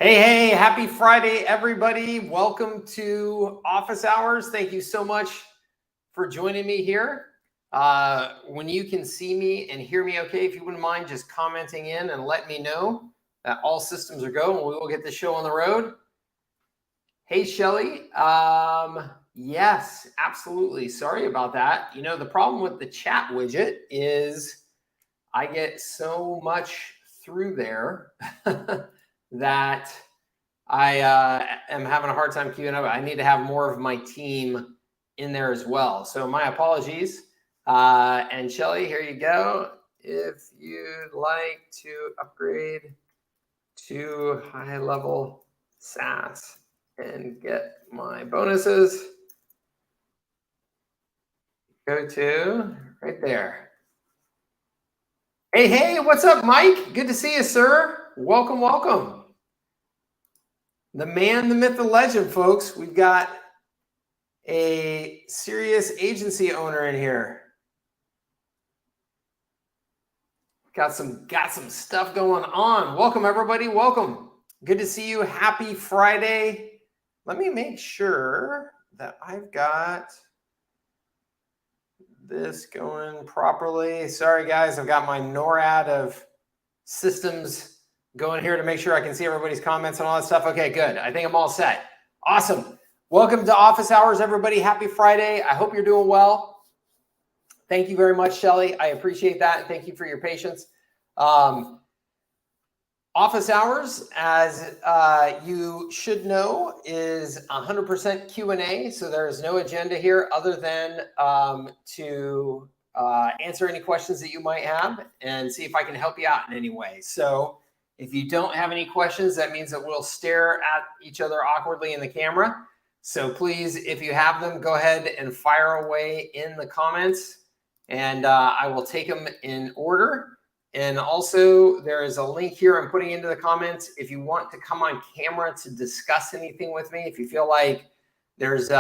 Hey, happy Friday, everybody. Welcome to Office Hours. Thank you so much for joining me here. When you can see me and hear me okay, if you wouldn't mind just commenting in and let me know that all systems are go and we will get the show on the road. Hey, Shelly. Yes, absolutely. Sorry about that. You know, the problem with the chat widget is I get so much through there that I am having a hard time keeping up. I need to have more of my team in there as well. So my apologies. And Shelly, here you go. If you'd like to upgrade to high-level SaaS and get my bonuses, go to right there. Hey, what's up, Mike? Good to see you, sir. Welcome. The man, the myth, the legend, folks. We've got a serious agency owner in here. Got some stuff going on. Welcome, everybody. Welcome. Good to see you. Happy Friday. Let me make sure that I've got this going properly. Sorry, guys. I've got my NORAD of systems going here to make sure I can see everybody's comments and all that stuff. Okay, good. I think I'm all set. Awesome. Welcome to Office Hours, everybody. Happy Friday. I hope you're doing well. Thank you very much, Shelly. I appreciate that. Thank you for your patience. Office Hours, as you should know, is 100% Q&A. So there is no agenda here other than to answer any questions that you might have and see if I can help you out in any way. So if you don't have any questions, that means that we'll stare at each other awkwardly in the camera. So please, if you have them, go ahead and fire away in the comments, and I will take them in order. And also, there is a link here I'm putting into the comments. If you want to come on camera to discuss anything with me, if you feel like there's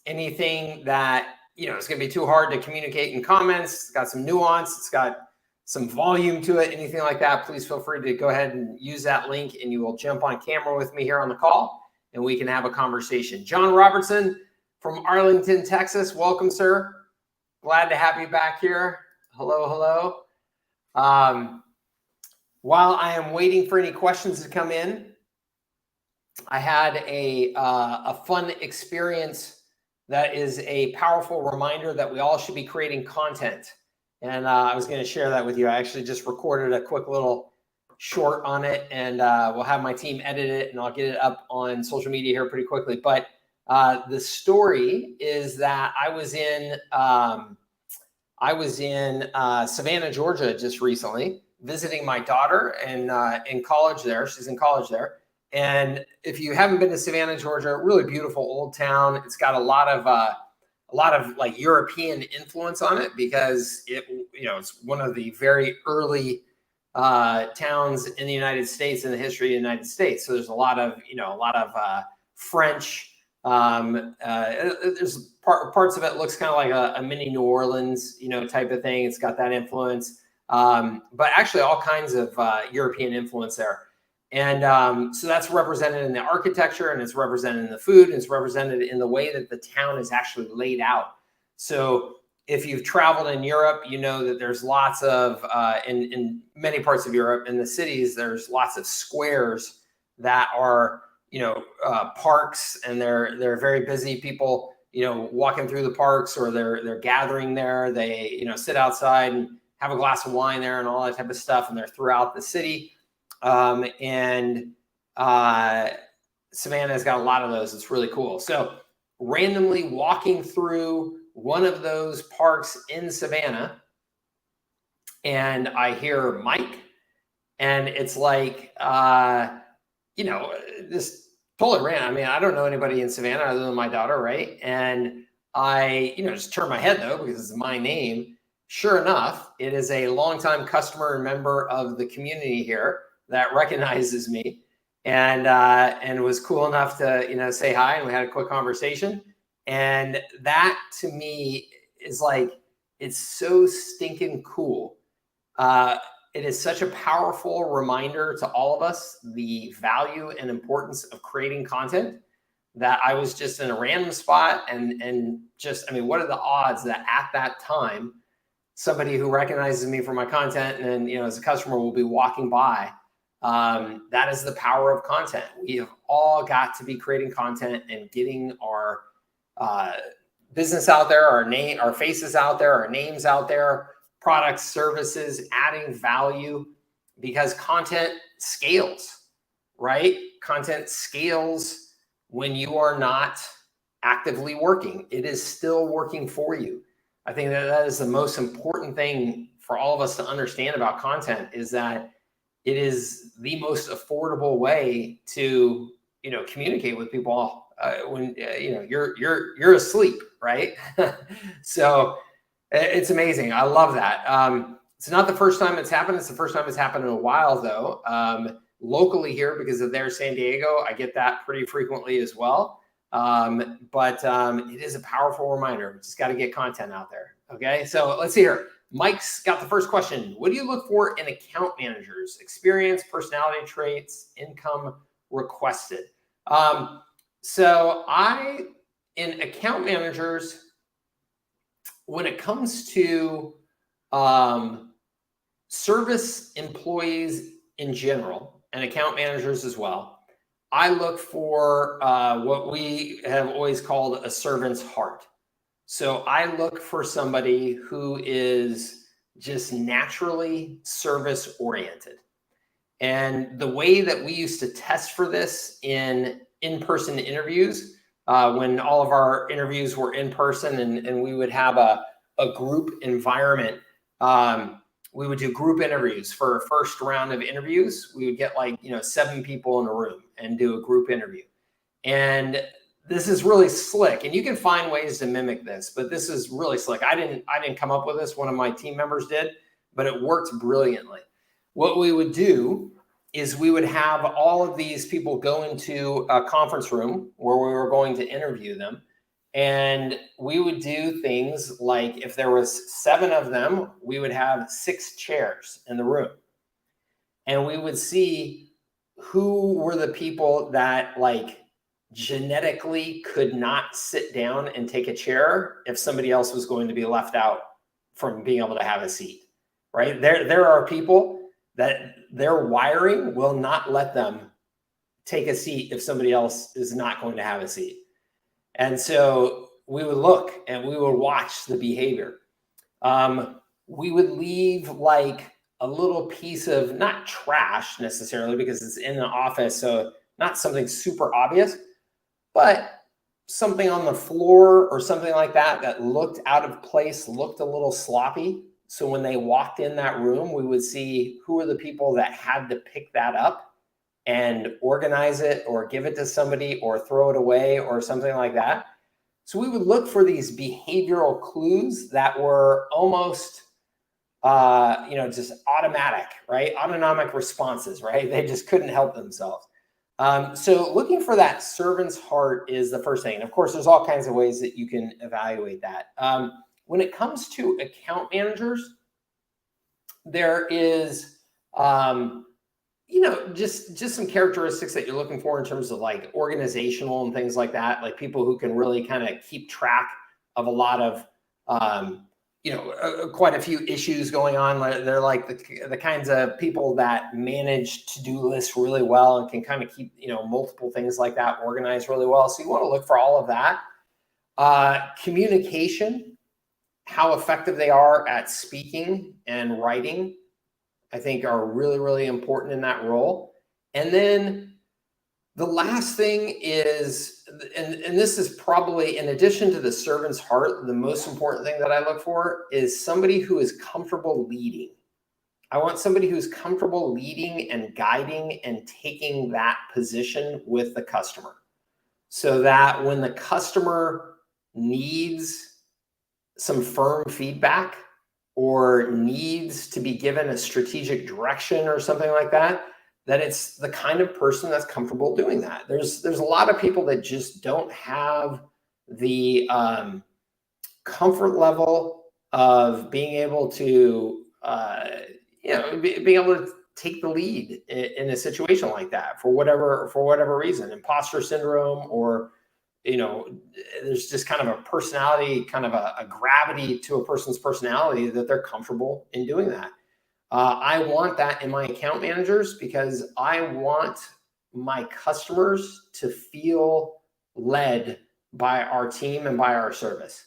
anything that, you know, it's going to be too hard to communicate in comments, it's got some nuance, it's got some volume to it, anything like that, please feel free to go ahead and use that link and you will jump on camera with me here on the call and we can have a conversation. John Robertson from Arlington, Texas. Welcome, sir. Glad to have you back here. Hello. While I am waiting for any questions to come in, I had a fun experience that is a powerful reminder that we all should be creating content. And I was going to share that with you. I actually just recorded a quick little short on it, and we'll have my team edit it, and I'll get it up on social media here pretty quickly. But the story is that I was in Savannah, Georgia just recently, visiting my daughter in college there. She's in college there. And if you haven't been to Savannah, Georgia, really beautiful old town. It's got a lot of like European influence on it because it's one of the very early towns in the United States, in the history of the United States. So there's a lot of French. There's parts of it looks kind of like a mini New Orleans, type of thing. It's got that influence, but actually all kinds of European influence there. And so that's represented in the architecture, and it's represented in the food, and it's represented in the way that the town is actually laid out. So if you've traveled in Europe, you know that there's lots of, in many parts of Europe, in the cities, there's lots of squares that are, parks, and they're very busy. People, walking through the parks, or they're gathering there. They, sit outside and have a glass of wine there and all that type of stuff. And they're throughout the city. And Savannah's got a lot of those. It's really cool. So randomly walking through one of those parks in Savannah, and I hear Mike, and it's like, this totally random. I mean, I don't know anybody in Savannah other than my daughter, right? And I, just turn my head though, because it's my name. Sure enough, it is a longtime customer and member of the community here that recognizes me, and was cool enough to, say hi, and we had a quick conversation. And that to me is like, it's so stinking cool. it is such a powerful reminder to all of us, the value and importance of creating content, that I was just in a random spot and just, I mean, what are the odds that at that time, somebody who recognizes me for my content and then, as a customer will be walking by. That is the power of content. We have all got to be creating content and getting our business out there, our faces out there, our names out there, products, services, adding value, because content scales, right? Content scales when you are not actively working. It is still working for you. I think that is the most important thing for all of us to understand about content, is that it is the most affordable way to, communicate with people when you're asleep, right? So it's amazing. I love that. It's not the first time it's happened. It's the first time it's happened in a while, though. Locally here, because of their San Diego, I get that pretty frequently as well. But it is a powerful reminder. We just got to get content out there. Okay, so let's see here. Mike's got the first question. What do you look for in account managers? Experience, personality traits, income requested. So in account managers, when it comes to service employees in general, and account managers as well, I look for what we have always called a servant's heart. So I look for somebody who is just naturally service oriented. And the way that we used to test for this in-person interviews, when all of our interviews were in person and we would have a group environment, we would do group interviews for a first round of interviews. We would get 7 people in a room and do a group interview. And this is really slick, and you can find ways to mimic this, but this is really slick. I didn't come up with this. One of my team members did, but it worked brilliantly. What we would do is we would have all of these people go into a conference room where we were going to interview them. And we would do things like, if there was 7 of them, we would have 6 chairs in the room. And we would see who were the people that genetically could not sit down and take a chair if somebody else was going to be left out from being able to have a seat, right? There are people that their wiring will not let them take a seat if somebody else is not going to have a seat. And so we would look and we would watch the behavior. We would leave a little piece of, not trash necessarily because it's in the office, so not something super obvious, but something on the floor or something like that looked out of place, looked a little sloppy. So when they walked in that room, we would see who are the people that had to pick that up and organize it or give it to somebody or throw it away or something like that. So we would look for these behavioral clues that were almost, just automatic, right? Autonomic responses, right? They just couldn't help themselves. So looking for that servant's heart is the first thing. And of course, there's all kinds of ways that you can evaluate that. When it comes to account managers, there is, just some characteristics that you're looking for in terms of organizational and things like that, like people who can really kind of keep track of a lot of, quite a few issues going on. They're like the kinds of people that manage to-do lists really well and can kind of keep, multiple things like that organized really well. So you want to look for all of that. Communication, how effective they are at speaking and writing, I think are really, really important in that role. And then the last thing is, and this is probably, in addition to the servant's heart, the most important thing that I look for is somebody who is comfortable leading. I want somebody who's comfortable leading and guiding and taking that position with the customer, so that when the customer needs some firm feedback or needs to be given a strategic direction or something like that, that it's the kind of person that's comfortable doing that. There's a lot of people that just don't have the comfort level of being able to, being able to take the lead in a situation like that for whatever reason, imposter syndrome, or there's just kind of a personality, kind of a gravity to a person's personality that they're comfortable in doing that. I want that in my account managers because I want my customers to feel led by our team and by our service.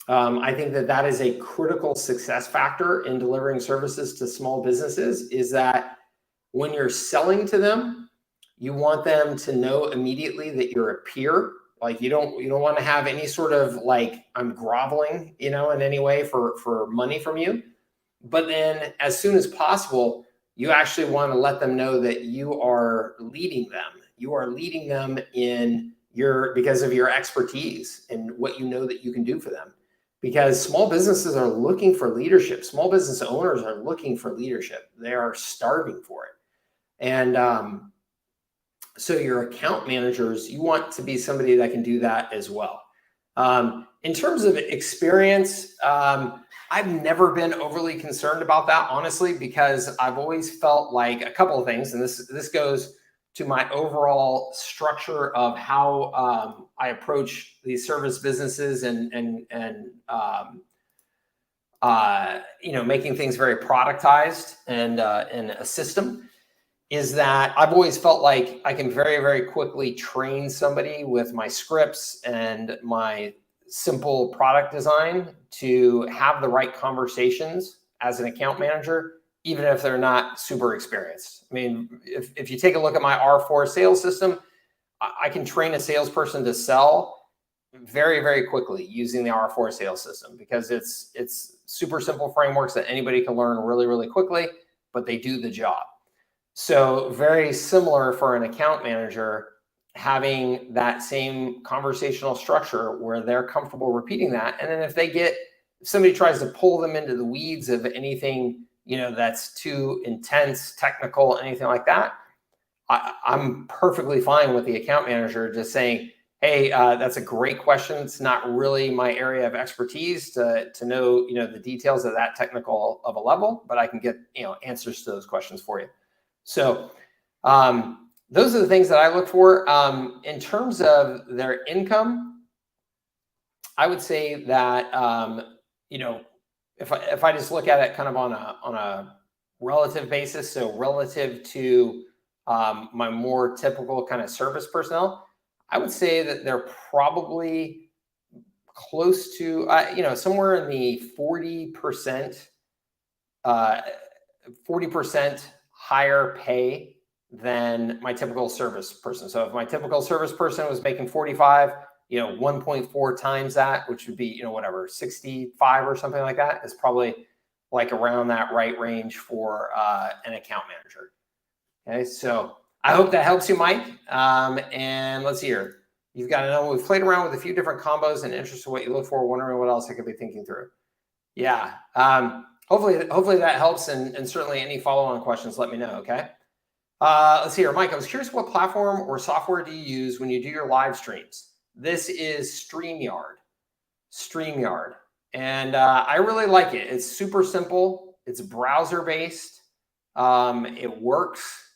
I think that is a critical success factor in delivering services to small businesses, is that when you're selling to them, you want them to know immediately that you're a peer. Like you don't want to have any sort of like, I'm groveling, in any way for money from you. But then as soon as possible, you actually want to let them know that you are leading them. You are leading them because of your expertise and what you know that you can do for them. Because small businesses are looking for leadership. Small business owners are looking for leadership. They are starving for it. And so your account managers, you want to be somebody that can do that as well. In terms of experience, I've never been overly concerned about that, honestly, because I've always felt like a couple of things, and this goes to my overall structure of how I approach these service businesses and making things very productized and in a system, is that I've always felt like I can very, very quickly train somebody with my scripts and my simple product design to have the right conversations as an account manager, even if they're not super experienced. I mean, if you take a look at my R4 sales system, I can train a salesperson to sell very, very quickly using the R4 sales system, because it's super simple frameworks that anybody can learn really, really quickly, but they do the job. So very similar for an account manager, having that same conversational structure where they're comfortable repeating that. And then if somebody tries to pull them into the weeds of anything, that's too intense, technical, anything like that, I'm perfectly fine with the account manager just saying, hey, that's a great question. It's not really my area of expertise to know, the details of that technical of a level, but I can get, answers to those questions for you. So those are the things that I look for. In terms of their income, I would say that, if I just look at it kind of on a relative basis, so relative to my more typical kind of service personnel, I would say that they're probably close to, somewhere in the 40% higher pay than my typical service person. So if my typical service person was making 45, 1.4 times that, which would be, 65 or something like that, is probably like around that right range for an account manager. Okay, so I hope that helps you, Mike. And let's see here. You've got to know, we've played around with a few different combos and interested in what you look for, wondering what else I could be thinking through. Yeah. Hopefully that helps, and certainly any follow-on questions, let me know, okay? Let's see here. Mike, I was curious, what platform or software do you use when you do your live streams? This is StreamYard. And I really like it. It's super simple. It's browser-based. It works.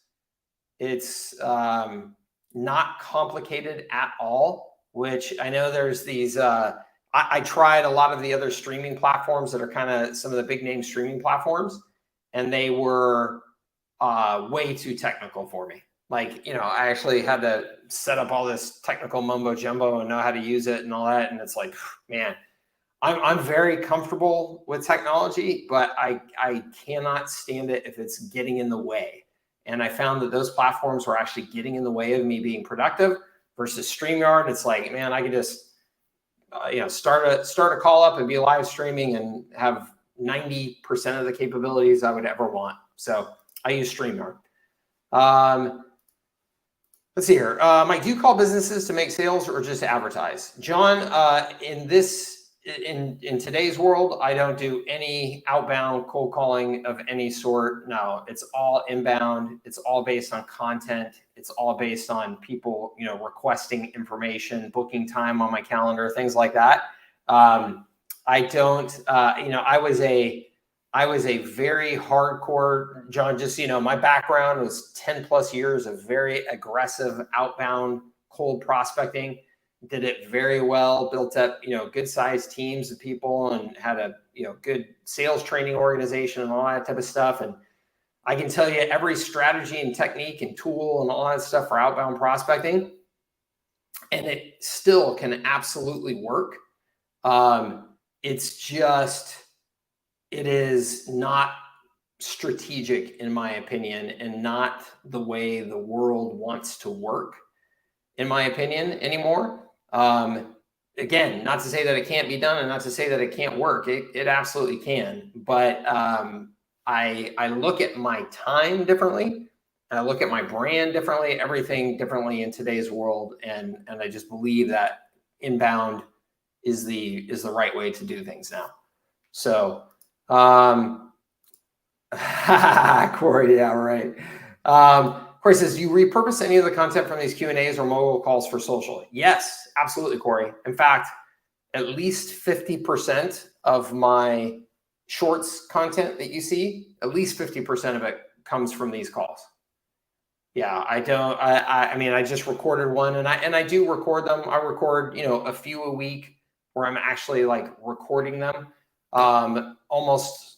It's not complicated at all, which I know there's these... I tried a lot of the other streaming platforms that are kind of some of the big name streaming platforms, and they were way too technical for me. Like, I actually had to set up all this technical mumbo jumbo and know how to use it and all that. And it's like, man, I'm very comfortable with technology, but I cannot stand it if it's getting in the way. And I found that those platforms were actually getting in the way of me being productive, versus StreamYard. It's like, man, I could just start a call up and be live streaming and have 90% of the capabilities I would ever want. So I use StreamYard. Let's see here. Mike, do you call businesses to make sales or just advertise? John, in today's world, I don't do any outbound cold calling of any sort. No, it's all inbound. It's all based on content. It's all based on people, requesting information, booking time on my calendar, things like that. I don't, I I was a very hardcore, John, just, my background was 10 plus years of very aggressive outbound cold prospecting. Did it very well, built up, good sized teams of people and had a, good sales training organization and all that type of stuff. And I can tell you every strategy and technique and tool and all that stuff for outbound prospecting, and it still can absolutely work. It's just, it is not strategic, in my opinion, and not the way the world wants to work, in my opinion, anymore. Again, not to say that it can't be done and not to say that it can't work. It absolutely can. But I look at my time differently. And I look at my brand differently, everything differently in today's world. And I just believe that inbound is the right way to do things now. So, Corey, yeah, right. Corey says, you repurpose any of the content from these Q&As or mobile calls for social? Yes, absolutely, Corey. In fact, at least 50% of my shorts content that you see, at least 50% of it comes from these calls. Yeah, I mean, I just recorded one and I do record them. I record, a few a week where I'm actually like recording them. Almost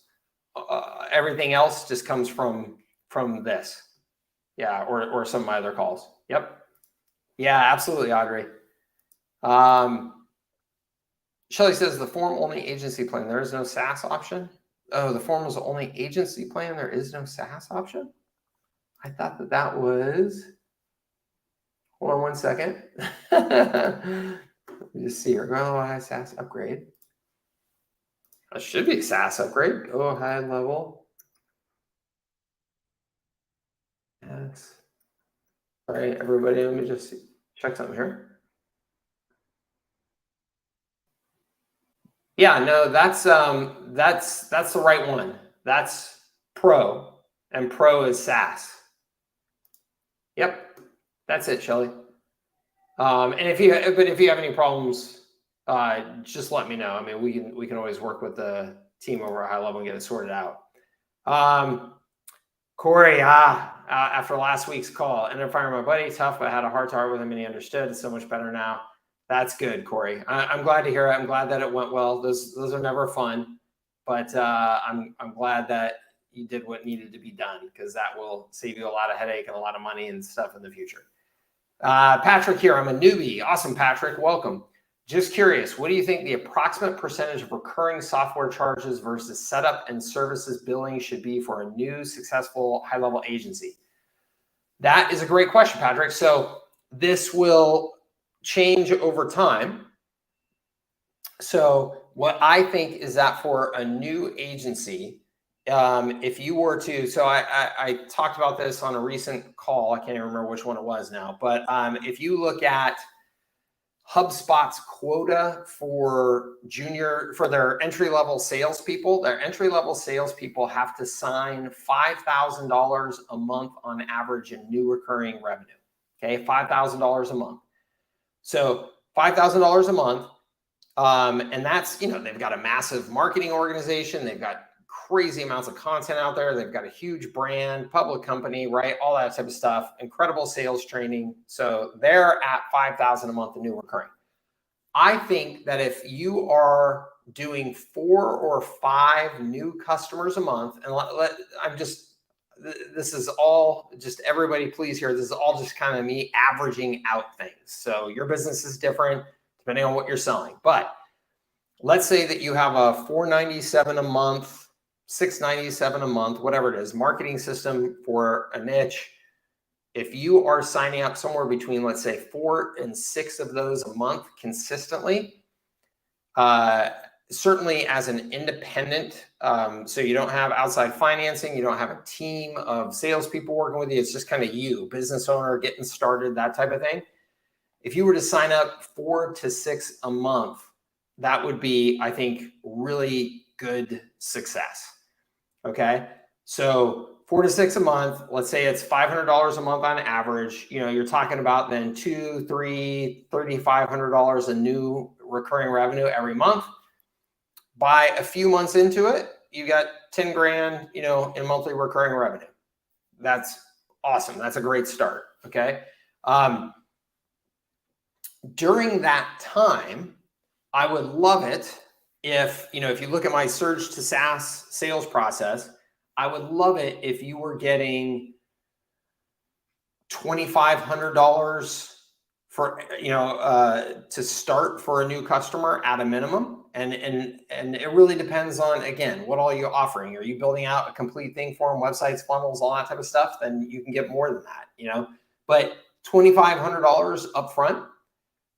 everything else just comes from this. Yeah, or some of my other calls. Yep. Yeah, absolutely, Audrey. Shelly says the form only agency plan. There is no SaaS option. Oh, the form is only agency plan. There is no SaaS option. I thought that was. Hold on one second. Let me just see here. Go SaaS upgrade. It should be SaaS upgrade. Go high level. Yes. All right, everybody. Let me just check something here. Yeah, no, that's the right one. That's Pro, and Pro is SaaS. Yep, that's it, Shelly. And if you have any problems, just let me know. I mean, we can always work with the team over at HighLevel and get it sorted out. Corey, after last week's call, ended up firing my buddy, tough, but I had a heart to heart with him and he understood. It's so much better now. That's good, Corey. I'm glad to hear it. I'm glad that it went well. Those are never fun, but I'm glad that you did what needed to be done, because that will save you a lot of headache and a lot of money and stuff in the future. Patrick here. I'm a newbie. Awesome, Patrick. Welcome. Just curious, what do you think the approximate percentage of recurring software charges versus setup and services billing should be for a new successful high-level agency? That is a great question, Patrick. So this will change over time. So what I think is that for a new agency, if you were to, so I talked about this on a recent call. I can't even remember which one it was now, but if you look at HubSpot's quota for their entry-level salespeople, have to sign $5,000 a month on average in new recurring revenue. Okay, $5,000 a month. So $5,000 a month, and that's, they've got a massive marketing organization. They've got crazy amounts of content out there. They've got a huge brand, public company, right? All that type of stuff, incredible sales training. So they're at $5,000 a month in new recurring. I think that if you are doing 4 or 5 new customers a month, and this is all just, everybody please hear, this is all just kind of me averaging out things. So your business is different depending on what you're selling. But let's say that you have a $497 a month, $697 a month, whatever it is, marketing system for a niche. If you are signing up somewhere between, let's say, 4 and 6 of those a month consistently, certainly as an independent, so you don't have outside financing, you don't have a team of salespeople working with you, it's just kind of you, business owner, getting started, that type of thing. If you were to sign up 4 to 6 a month, that would be, I think, really good success. Okay, so 4 to 6 a month, let's say it's $500 a month on average. You're talking about then $200, $300, $3,500 a new recurring revenue every month. By a few months into it, you got 10 grand, in monthly recurring revenue. That's awesome. That's a great start. Okay. During that time, I would love it if you look at my surge to SaaS sales process, I would love it if you were getting $2,500 for, to start for a new customer at a minimum. And it really depends on, again, what all you're offering. Are you building out a complete thing for them, websites, funnels, all that type of stuff? Then you can get more than that, but $2,500 upfront.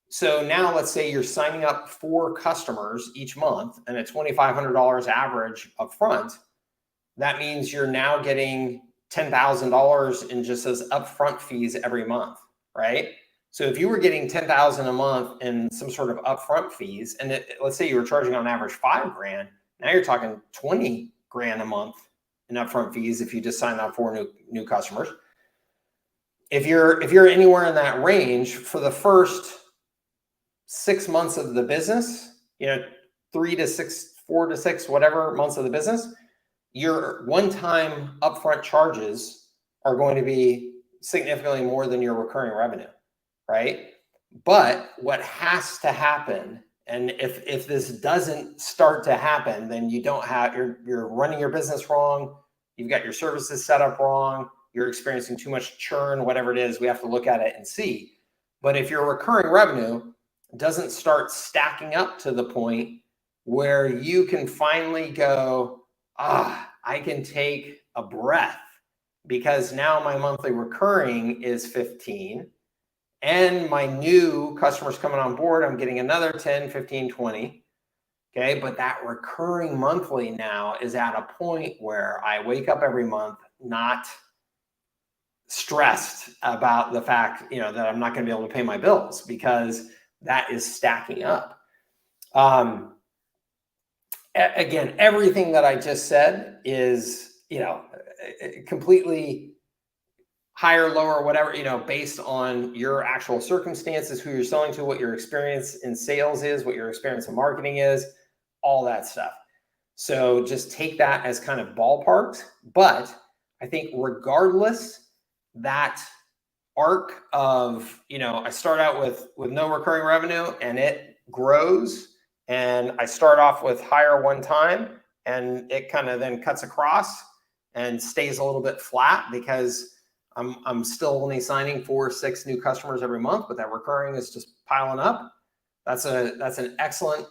So now let's say you're signing up 4 customers each month and at $2,500 average upfront. That means you're now getting $10,000 in just as upfront fees every month, right? So if you were getting $10,000 a month in some sort of upfront fees, and let's say you were charging on average $5 grand, now you're talking 20 grand a month in upfront fees if you just sign up 4 new customers. If you're anywhere in that range for the first 6 months of the business, 3 to 6, 4 to 6, whatever months of the business, your one-time upfront charges are going to be significantly more than your recurring revenue, right? But what has to happen, and if this doesn't start to happen, then you're running your business wrong, you've got your services set up wrong, you're experiencing too much churn, whatever it is, we have to look at it and see. But if your recurring revenue doesn't start stacking up to the point where you can finally go, I can take a breath because now my monthly recurring is 15 and my new customers coming on board, I'm getting another 10, 15, 20. Okay. But that recurring monthly now is at a point where I wake up every month not stressed about the fact, that I'm not going to be able to pay my bills because that is stacking up. Again, everything that I just said is, completely higher, lower, whatever, based on your actual circumstances, who you're selling to, what your experience in sales is, what your experience in marketing is, all that stuff. So just take that as kind of ballparked. But I think regardless, that arc of, I start out with no recurring revenue and it grows, and I start off with higher one time and it kind of then cuts across and stays a little bit flat because I'm still only signing 4 or 6 new customers every month, but that recurring is just piling up. That's an excellent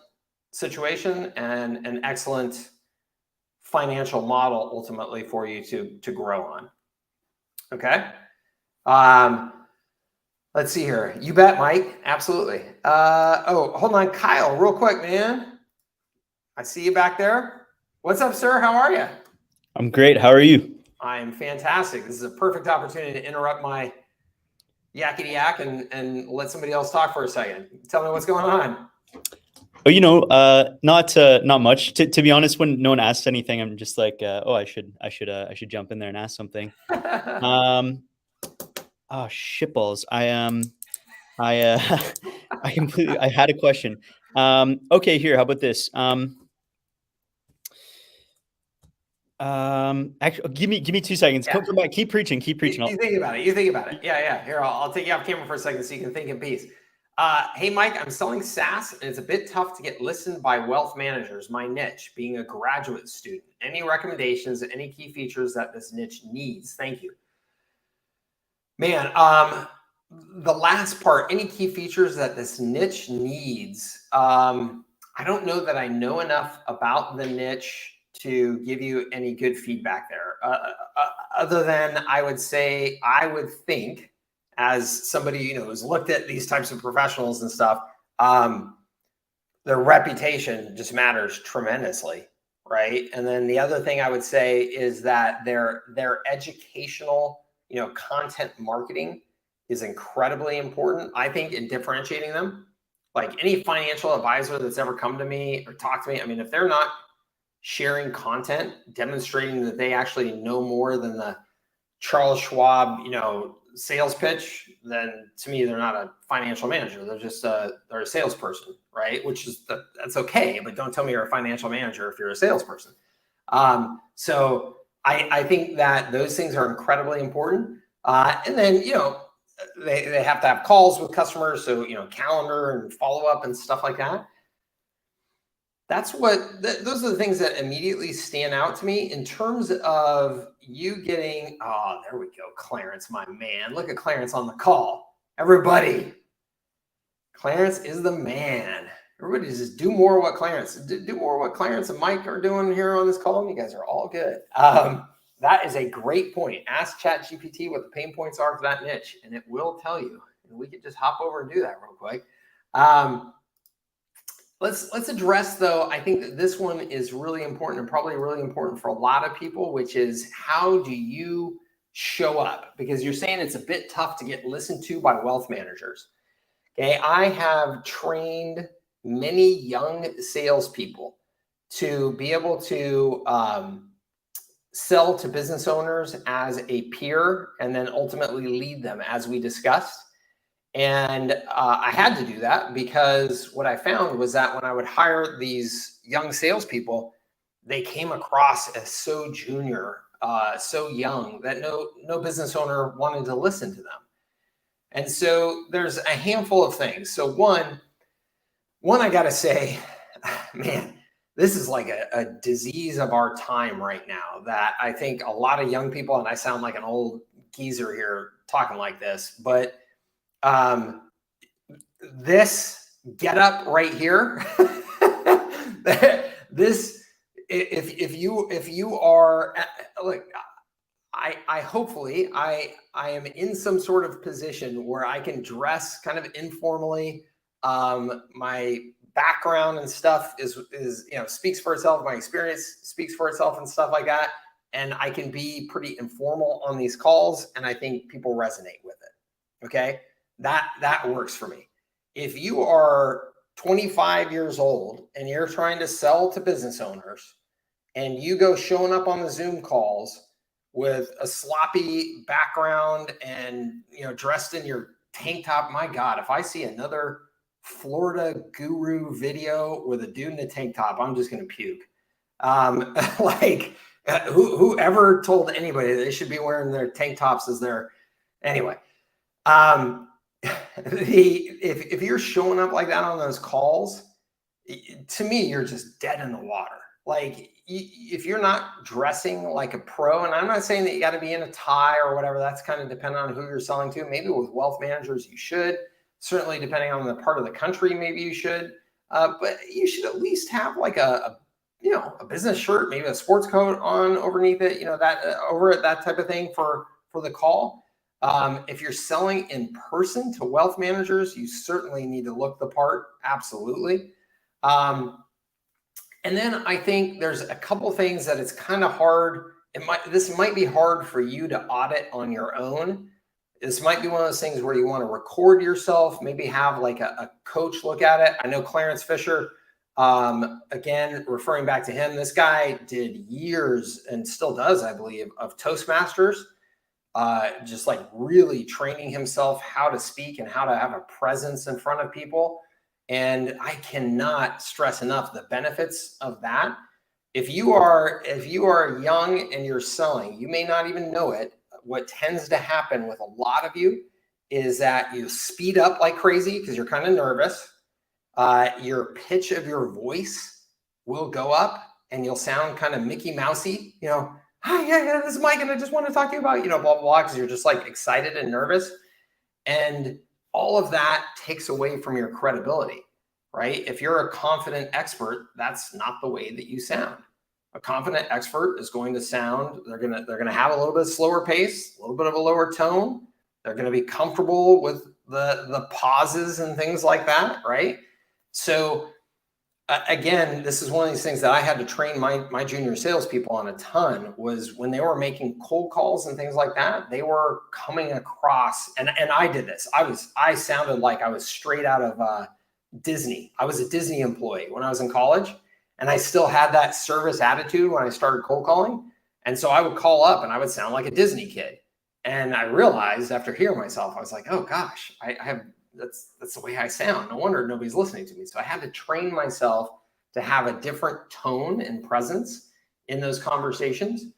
situation and an excellent financial model ultimately for you to grow on. Okay. Let's see here. You bet, Mike. Absolutely. Hold on, Kyle, real quick, man. I see you back there. What's up, sir? How are you? I'm great. How are you? I'm fantastic. This is a perfect opportunity to interrupt my yakety yak and let somebody else talk for a second. Tell me what's going on. Not much. To be honest, when no one asks anything, I'm just like, I should jump in there and ask something. Shitballs. I had a question. Okay, here. How about this? Actually, give me 2 seconds. Yeah. Come back. Keep preaching. You think about it. Yeah. Here, I'll take you off camera for a second so you can think in peace. Hey, Mike, I'm selling SaaS and it's a bit tough to get listened by wealth managers. My niche being a graduate student. Any recommendations, any key features that this niche needs? Thank you. Man, the last part, any key features that this niche needs. I don't know that I know enough about the niche to give you any good feedback there. Other than I would think, as somebody who's looked at these types of professionals and stuff, their reputation just matters tremendously, right? And then the other thing I would say is that their educational, content marketing is incredibly important, I think, in differentiating them. Like any financial advisor that's ever come to me or talked to me, I mean, if they're not sharing content demonstrating that they actually know more than the Charles Schwab, sales pitch, then to me, they're not a financial manager. They're just they're a salesperson, right? That's okay, but don't tell me you're a financial manager if you're a salesperson. So I think that those things are incredibly important. And then, they have to have calls with customers. So, calendar and follow up and stuff like that. That's those are the things that immediately stand out to me in terms of you getting, oh, there we go. Clarence, my man. Look at Clarence on the call. Everybody. Clarence is the man. Everybody just do more of what Clarence and Mike are doing here on this call. You guys are all good. That is a great point. Ask ChatGPT what the pain points are for that niche, and it will tell you. And we could just hop over and do that real quick. Let's address, though, I think that this one is really important and probably really important for a lot of people, which is how do you show up? Because you're saying it's a bit tough to get listened to by wealth managers. Okay, I have trained many young salespeople to be able to sell to business owners as a peer and then ultimately lead them, as we discussed. And I had to do that because what I found was that when I would hire these young salespeople, they came across as so junior, so young that no business owner wanted to listen to them. And so there's a handful of things. So one, I got to say, man, this is like a disease of our time right now that I think a lot of young people, and I sound like an old geezer here talking like this, but this get up right here, this, if you are, look, I hopefully I am in some sort of position where I can dress kind of informally. My background and stuff is speaks for itself. My experience speaks for itself and stuff like that. And I can be pretty informal on these calls, and I think people resonate with it. Okay, that works for me. If you are 25 years old and you're trying to sell to business owners, and you go showing up on the Zoom calls with a sloppy background and dressed in your tank top, my God, if I see another Florida guru video with a dude in a tank top, I'm just gonna puke. Whoever told anybody they should be wearing their tank tops as their anyway. If you're showing up like that on those calls, to me, you're just dead in the water. Like, if you're not dressing like a pro, and I'm not saying that you got to be in a tie or whatever, that's kind of dependent on who you're selling to. Maybe with wealth managers, you should. Certainly, depending on the part of the country, maybe you should. But you should at least have like a business shirt, maybe a sports coat on underneath it, over it, that type of thing for the call. If you're selling in person to wealth managers, you certainly need to look the part. Absolutely. And then I think there's a couple things that it's kind of hard. This might be hard for you to audit on your own. This might be one of those things where you want to record yourself, maybe have like a coach look at it. I know Clarence Fisher, again, referring back to him, this guy did years and still does, I believe, of Toastmasters, just like really training himself how to speak and how to have a presence in front of people. And I cannot stress enough the benefits of that. If you are young and you're selling, you may not even know it. What tends to happen with a lot of you is that you speed up like crazy because you're kind of nervous. Your pitch of your voice will go up and you'll sound kind of Mickey Mousey, hi, yeah, this is Mike, and I just want to talk to you about, blah, blah, blah, because you're just like excited and nervous. And all of that takes away from your credibility, right? If you're a confident expert, that's not the way that you sound. A confident expert is going to sound, they're going to have a little bit slower pace, a little bit of a lower tone. They're going to be comfortable with the pauses and things like that, right? So again, this is one of these things that I had to train my junior salespeople on a ton, was when they were making cold calls and things like that, they were coming across, and I did this. I sounded like I was straight out of Disney. I was a Disney employee when I was in college, and I still had that service attitude when I started cold calling. And so I would call up and I would sound like a Disney kid. And I realized after hearing myself, I was like, oh gosh, that's the way I sound. No wonder nobody's listening to me. So I had to train myself to have a different tone and presence in those conversations.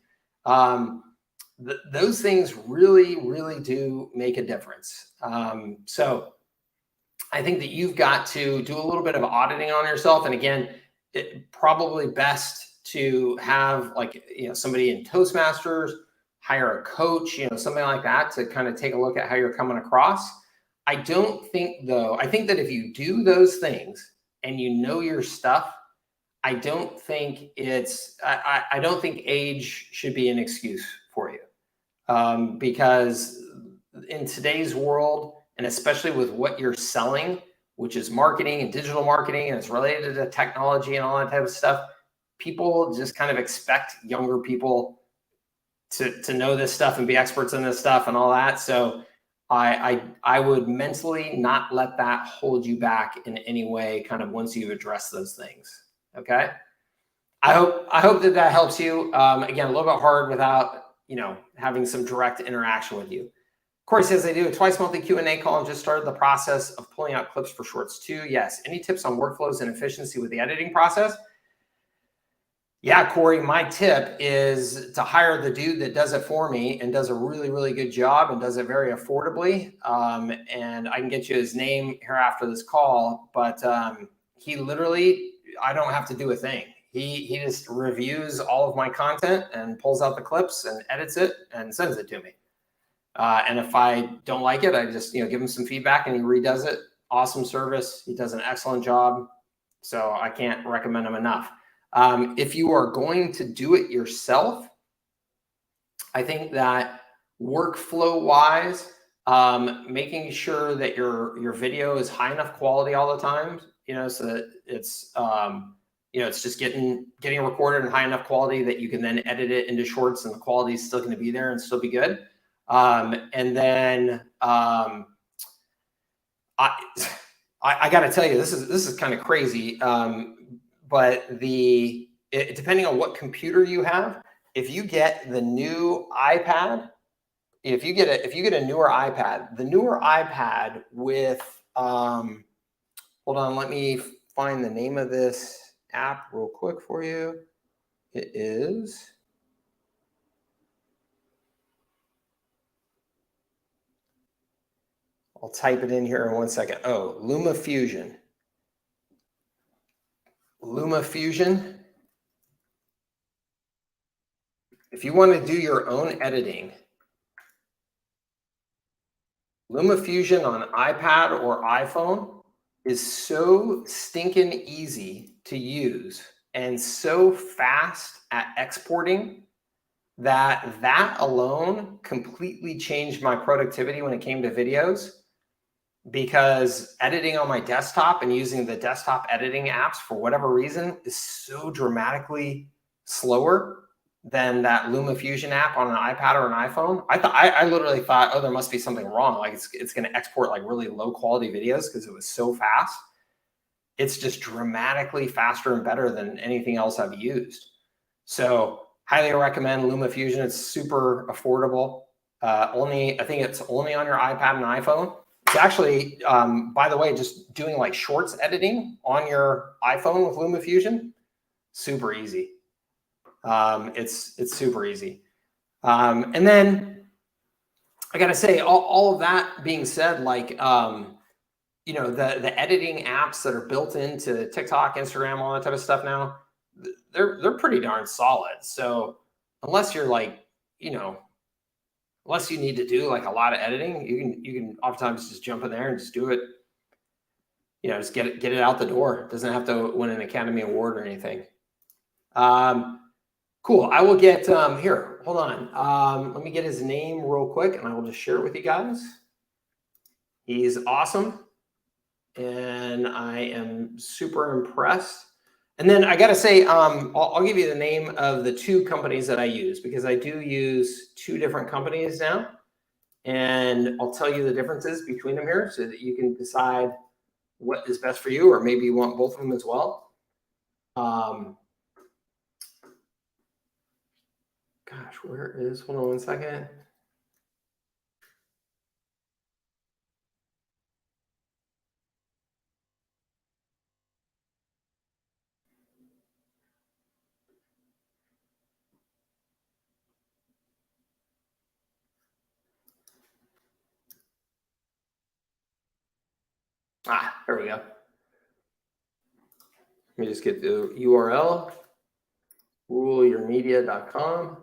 Those things really, really do make a difference. So I think that you've got to do a little bit of auditing on yourself. And again, probably best to have like, somebody in Toastmasters, hire a coach, something like that to kind of take a look at how you're coming across. I don't think though, I think that if you do those things and you know your stuff, I don't think I don't think age should be an excuse for you. Because in today's world, and especially with what you're selling, which is marketing and digital marketing, and it's related to technology and all that type of stuff, people just kind of expect younger people to know this stuff and be experts in this stuff and all that. So I would mentally not let that hold you back in any way, kind of once you've addressed those things. Okay. I hope that helps you. Again, a little bit hard without, having some direct interaction with you. Corey says they do a twice monthly Q&A call and just started the process of pulling out clips for shorts too. Yes. Any tips on workflows and efficiency with the editing process? Yeah, Corey, my tip is to hire the dude that does it for me and does a really, really good job and does it very affordably. And I can get you his name here after this call, but he literally, I don't have to do a thing. He just reviews all of my content and pulls out the clips and edits it and sends it to me. And if I don't like it, I just give him some feedback and he redoes it. Awesome service. He does an excellent job. So I can't recommend him enough. If you are going to do it yourself, I think that workflow wise, making sure that your video is high enough quality all the time, so that it's it's just getting recorded in high enough quality that you can then edit it into shorts and the quality is still going to be there and still be good. And then I got to tell you, this is kind of crazy. But depending on what computer you have, if you get the new iPad, if you get a newer iPad, the newer iPad with hold on, let me find the name of this app real quick for you. It is I'll type it in here in 1 second. Oh, LumaFusion. LumaFusion. If you want to do your own editing, LumaFusion on iPad or iPhone is so stinking easy to use and so fast at exporting that alone completely changed my productivity when it came to videos, because editing on my desktop and using the desktop editing apps for whatever reason is so dramatically slower than that LumaFusion app on an iPad or an iPhone. I literally thought, oh, there must be something wrong. Like it's going to export like really low quality videos because it was so fast. It's just dramatically faster and better than anything else I've used. So highly recommend LumaFusion. It's super affordable. I think it's only on your iPad and iPhone. It's actually, by the way, just doing like shorts editing on your iPhone with LumaFusion, super easy. It's super easy. And then I gotta say, all of that being said, like, the editing apps that are built into TikTok, Instagram, all that type of stuff now, they're pretty darn solid. So unless you're like, unless you need to do like a lot of editing, you can oftentimes just jump in there and just do it. Just get it out the door. It doesn't have to win an Academy Award or anything. Cool. I will get here. Hold on. Let me get his name real quick, and I will just share it with you guys. He's awesome, and I am super impressed. And then I got to say, I'll give you the name of the two companies that I use, because I do use two different companies now, and I'll tell you the differences between them here so that you can decide what is best for you, or maybe you want both of them as well. Gosh, hold on 1 second. There we go. Let me just get the URL, ruleyourmedia.com.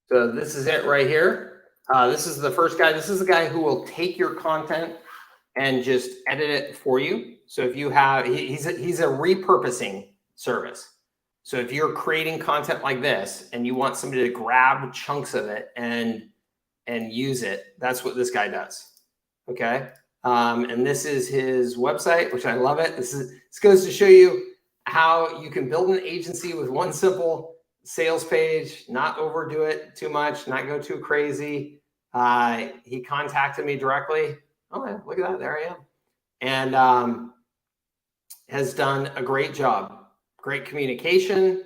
So this is it right here. This is the first guy. This is the guy who will take your content and just edit it for you. So if you have, he's a repurposing service. So if you're creating content like this and you want somebody to grab chunks of it and use it, that's what this guy does. Okay. And this is his website, which I love it. This goes to show you how you can build an agency with one simple sales page, not overdo it too much, not go too crazy. He contacted me directly. Oh, yeah, look at that. There I am. And has done a great job. Great communication.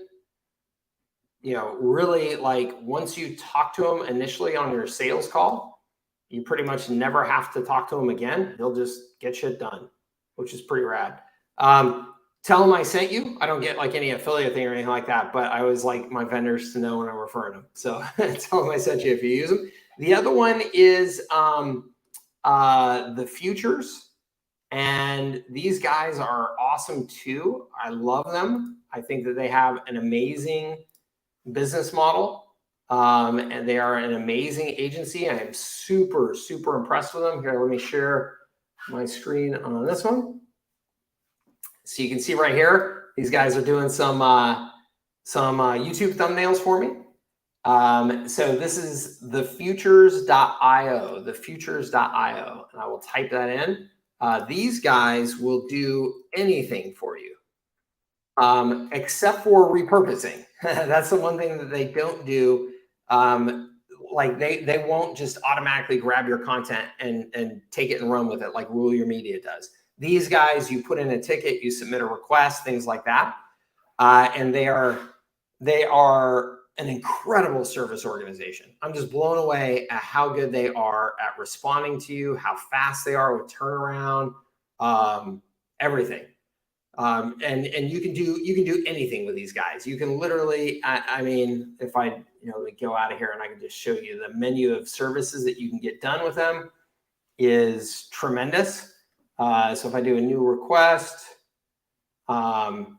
You know, really, like, once you talk to him initially on your sales call, you pretty much never have to talk to him again. He'll just get shit done, which is pretty rad. Tell him I sent you. I don't get like any affiliate thing or anything like that, but I always like my vendors to know when I'm referring them. So tell them I sent you if you use them. The other one is the futures. And these guys are awesome too. I love them. I think that they have an amazing business model. And they are an amazing agency. I am super, super impressed with them. Here, let me share my screen on this one. So you can see right here, these guys are doing some YouTube thumbnails for me. So this is thefutures.io, thefutures.io, and I will type that in. These guys will do anything for you, except for repurposing. That's the one thing that they don't do. Like they won't just automatically grab your content and take it and run with it like Rule Your Media does. These guys, you put in a ticket, you submit a request, things like that. And they are an incredible service organization. I'm just blown away at how good they are at responding to you, how fast they are with turnaround, everything. And you can do anything with these guys. You can literally, I mean, if I go out of here and I can just show you the menu of services that you can get done with them is tremendous. So if I do a new request, and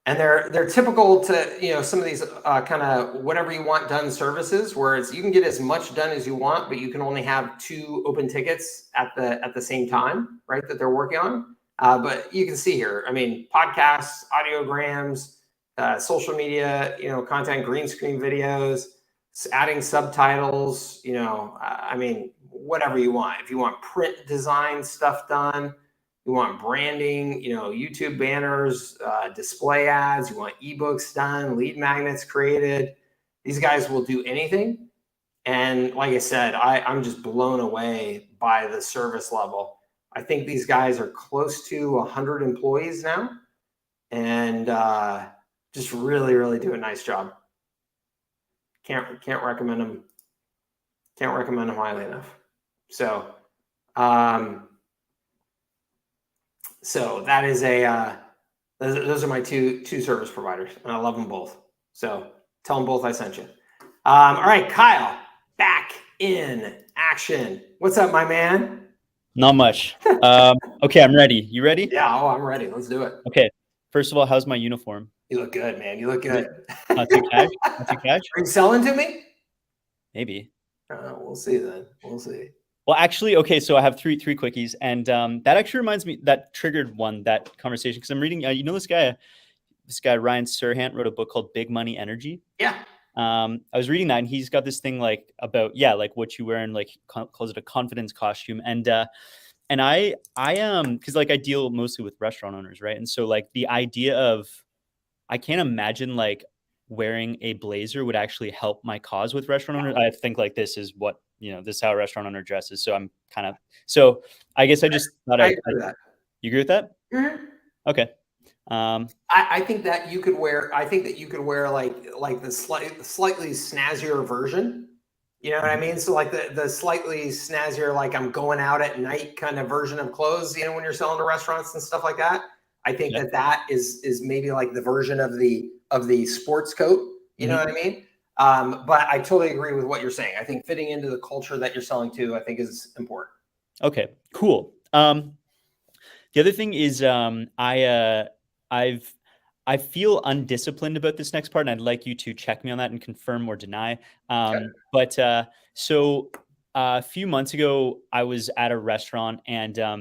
they're typical to some of these kind of whatever you want done services, where you can get as much done as you want, but you can only have 2 open tickets at the same time, right? That they're working on. But you can see here, I mean, podcasts, audiograms, social media, content, green screen videos, adding subtitles, I mean, whatever you want. If you want print design stuff done, you want branding, YouTube banners, display ads, you want ebooks done, lead magnets created. These guys will do anything. And like I said, I'm just blown away by the service level. I think these guys are close to 100 employees now, and just really, really do a nice job. Can't recommend them. Can't recommend them highly enough. So, so that is those are my two service providers, and I love them both. So tell them both I sent you. All right, Kyle, back in action. What's up, my man? Not much. Okay, I'm ready. You ready? Yeah, I'm ready. Let's do it. Okay. First of all, how's my uniform? You look good, man. You look good. Not too cash? Not too cash? Are you selling to me? Maybe. We'll see then. We'll see. Well, actually, okay, so I have three quickies, and that actually reminds me, that triggered that conversation, because I'm reading, this guy Ryan Serhant wrote a book called Big Money Energy. Yeah. I was reading that, and he's got this thing like about like what you wear, and like calls it a confidence costume, and I because like I deal mostly with restaurant owners, right? And so like the idea of, I can't imagine like wearing a blazer would actually help my cause with restaurant owners. I think like this is what, this is how a restaurant owner dresses. So I guess I just thought I agree with that. You agree with that? Mm-hmm. Okay. I think that you could wear, like the slightly snazzier version. You know what I mean? So like the slightly snazzier, like I'm going out at night kind of version of clothes, when you're selling to restaurants and stuff like that. I think that is maybe like the version of the sports coat. You know what I mean? But I totally agree with what you're saying. I think fitting into the culture that you're selling to, I think, is important. Okay, cool. The other thing is, I feel undisciplined about this next part, and I'd like you to check me on that and confirm or deny. Okay. So a few months ago, I was at a restaurant, and I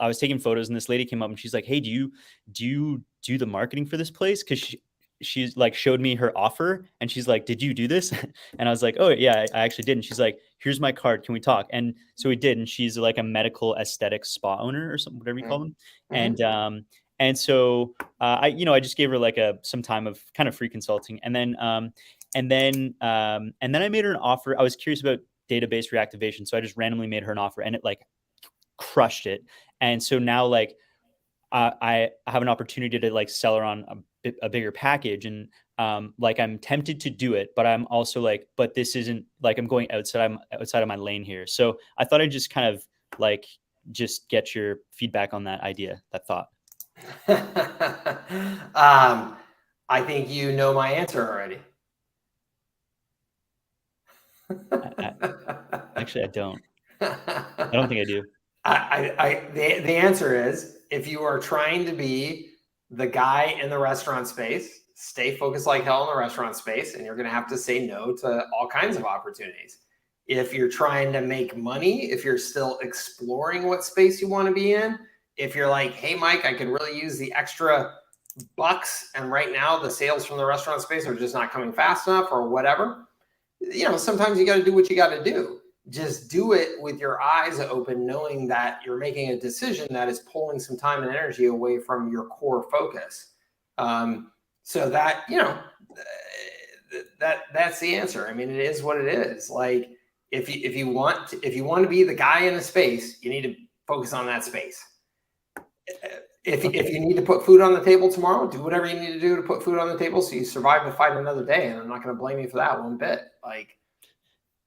was taking photos, and this lady came up, and she's like, "Hey, do you do the marketing for this place?" Because she's like showed me her offer, and she's like, "Did you do this?" And I was like, "Oh yeah, I actually did." And she's like, "Here's my card. Can we talk?" And so we did. And she's like a medical aesthetic spa owner or something, whatever you call them. Mm-hmm. And so I just gave her like some time of kind of free consulting, and then I made her an offer. I was curious about database reactivation, so I just randomly made her an offer, and it like crushed it. And so now like I have an opportunity to like sell her on a bigger package, and like I'm tempted to do it, but I'm also like, but this isn't like I'm going outside. I'm outside of my lane here. So I thought I'd just kind of like just get your feedback on that idea, that thought. I think you know my answer already. Actually, I don't. I don't think I do. The answer is, if you are trying to be the guy in the restaurant space, stay focused like hell in the restaurant space, and you're going to have to say no to all kinds of opportunities. If you're trying to make money, if you're still exploring what space you want to be in, if you're like, hey, Mike, I could really use the extra bucks, and right now the sales from the restaurant space are just not coming fast enough or whatever, sometimes you got to do what you got to do. Just do it with your eyes open, knowing that you're making a decision that is pulling some time and energy away from your core focus. So that, that's the answer. I mean, it is what it is. Like, if you want to be the guy in the space, you need to focus on that space. If you need to put food on the table tomorrow, do whatever you need to do to put food on the table so you survive to fight another day. And I'm not going to blame you for that one bit. Like,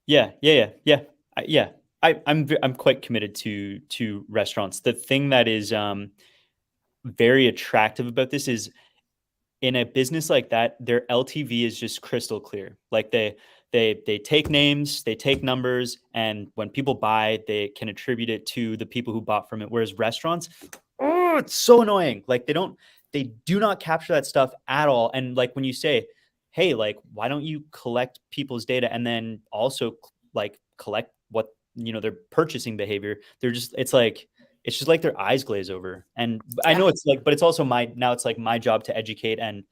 Yeah. I'm quite committed to restaurants. The thing that is very attractive about this is, in a business like that, their LTV is just crystal clear. Like they take names, they take numbers, and when people buy, they can attribute it to the people who bought from it. Whereas restaurants, oh, it's so annoying. Like they do not capture that stuff at all. And like when you say, hey, like why don't you collect people's data and then also like collect what their purchasing behavior? It's just like their eyes glaze over. And I know it's like, but it's also it's like my job to educate and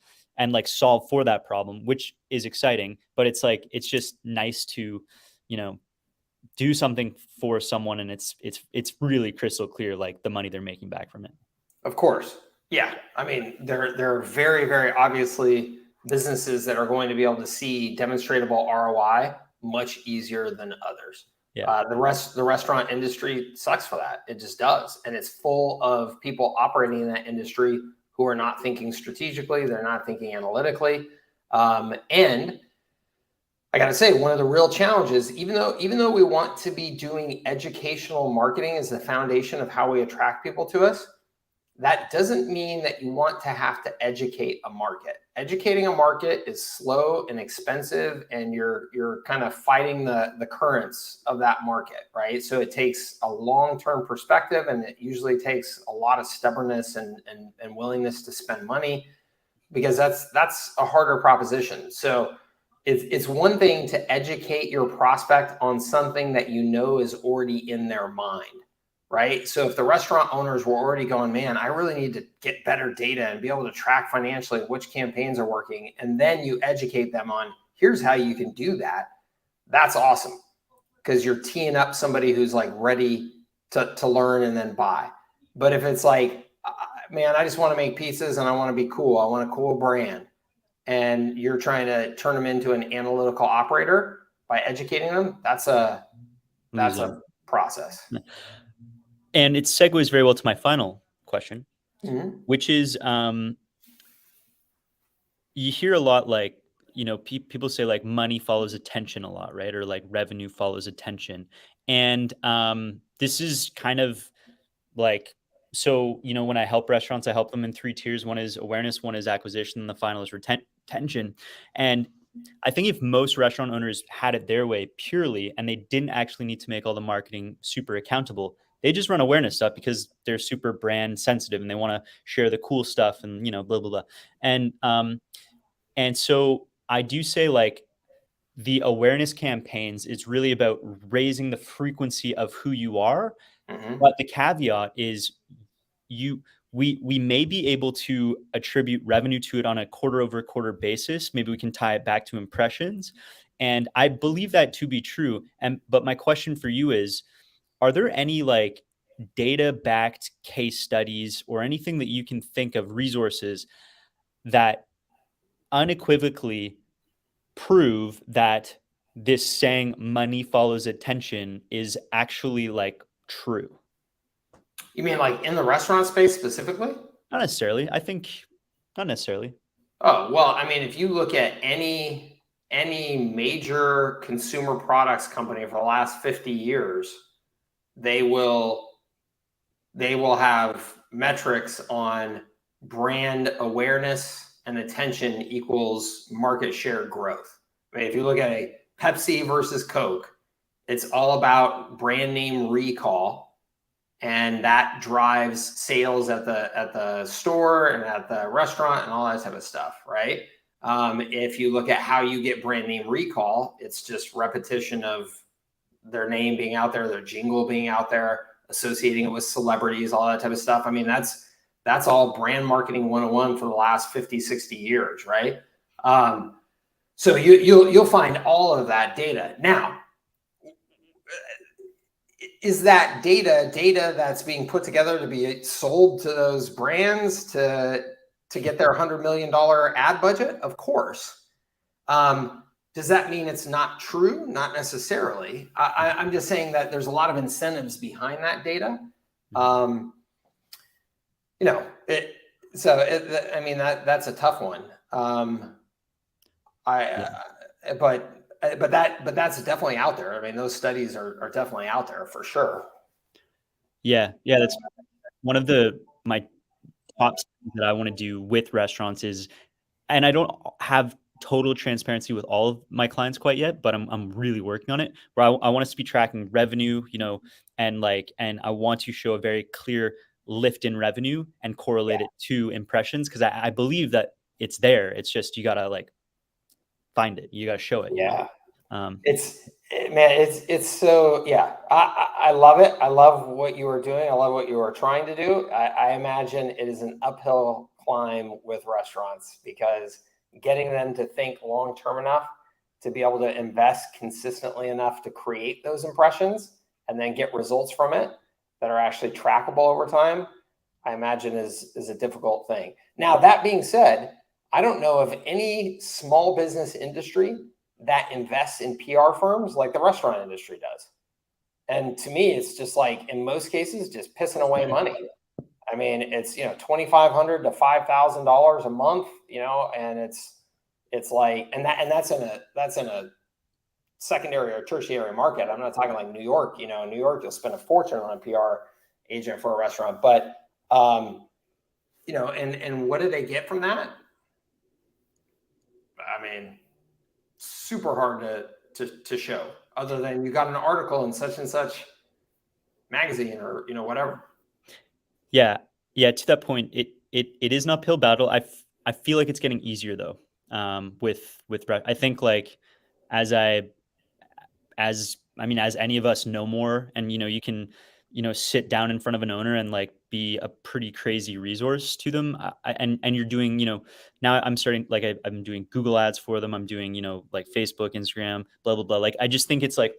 like solve for that problem, which is exciting. But it's like it's just nice to, do something for someone, and it's really crystal clear, like the money they're making back from it. Of course. Yeah. I mean, there are very, very obviously businesses that are going to be able to see demonstrable ROI much easier than others. Yeah. The restaurant industry sucks for that. It just does. And it's full of people operating in that industry who are not thinking strategically. They're not thinking analytically. And I got to say, one of the real challenges, even though we want to be doing educational marketing as the foundation of how we attract people to us, that doesn't mean that you want to have to educate a market. Educating a market is slow and expensive, and you're kind of fighting the currents of that market, right? So it takes a long-term perspective, and it usually takes a lot of stubbornness and willingness to spend money, because that's a harder proposition. So it's one thing to educate your prospect on something that is already in their mind. Right. So if the restaurant owners were already going, man, I really need to get better data and be able to track financially which campaigns are working, and then you educate them on here's how you can do that, that's awesome, because you're teeing up somebody who's like ready to learn and then buy. But if it's like, man, I just want to make pizzas and I want to be cool, I want a cool brand, and you're trying to turn them into an analytical operator by educating them, that's a process. And it segues very well to my final question, Mm-hmm. which is you hear a lot like, people say like money follows attention a lot, right? Or like revenue follows attention. And this is kind of like, so, when I help restaurants, I help them in 3 tiers. One is awareness, one is acquisition, and the final is retention. And I think if most restaurant owners had it their way purely, and they didn't actually need to make all the marketing super accountable, they just run awareness stuff because they're super brand sensitive and they want to share the cool stuff and, blah, blah, blah. And so I do say, like, the awareness campaigns is really about raising the frequency of who you are. Mm-hmm. But the caveat is you we may be able to attribute revenue to it on a quarter over quarter basis. Maybe we can tie it back to impressions. And I believe that to be true. But my question for you is, are there any like data backed case studies or anything that you can think of, resources that unequivocally prove that this saying money follows attention is actually like true? You mean like in the restaurant space specifically? Not necessarily. I think not necessarily. Oh, well, I mean, if you look at any major consumer products company for the last 50 years, they will have metrics on brand awareness and attention equals market share growth. I mean, if you look at a Pepsi versus Coke, it's all about brand name recall, and that drives sales at the store and at the restaurant and all that type of stuff, right? If you look at how you get brand name recall, it's just repetition of their name being out there, their jingle being out there, associating it with celebrities, all that type of stuff. I mean, that's all brand marketing 101 for the last 50, 60 years, right? So you'll find all of that data. Now, is that data that's being put together to be sold to those brands to get their $100 million ad budget? Of course. Does that mean it's not true? Not necessarily. I'm just saying that there's a lot of incentives behind that data. I mean, that's a tough one. But that's definitely out there. I mean, those studies are definitely out there for sure. Yeah, that's one of my top things that I want to do with restaurants is, and I don't have total transparency with all of my clients quite yet, but I'm really working on it. Where I want us to be tracking revenue, and I want to show a very clear lift in revenue and correlate it to impressions, because I believe that it's there. It's just you gotta like find it. You gotta show it. Yeah. It's so, yeah, I love it. I love what you are doing. I love what you are trying to do. I imagine it is an uphill climb with restaurants, because getting them to think long-term enough to be able to invest consistently enough to create those impressions and then get results from it that are actually trackable over time, I imagine is a difficult thing. Now, that being said, I don't know of any small business industry that invests in PR firms like the restaurant industry does. And to me, it's just like, in most cases, just pissing away money. I mean, it's, $2,500 to $5,000 a month, and it's like, and that's in a secondary or tertiary market. I'm not talking like New York. In New York, you'll spend a fortune on a PR agent for a restaurant, but and what do they get from that? I mean, super hard to show, other than you got an article in such and such magazine or whatever. Yeah. To that point, it is an uphill battle. I feel like it's getting easier though. With I think, like, as any of us know more, and you can sit down in front of an owner and like be a pretty crazy resource to them. And you're doing, now I'm starting, like, I'm doing Google ads for them. I'm doing, like Facebook, Instagram, blah, blah, blah. Like, I just think it's like,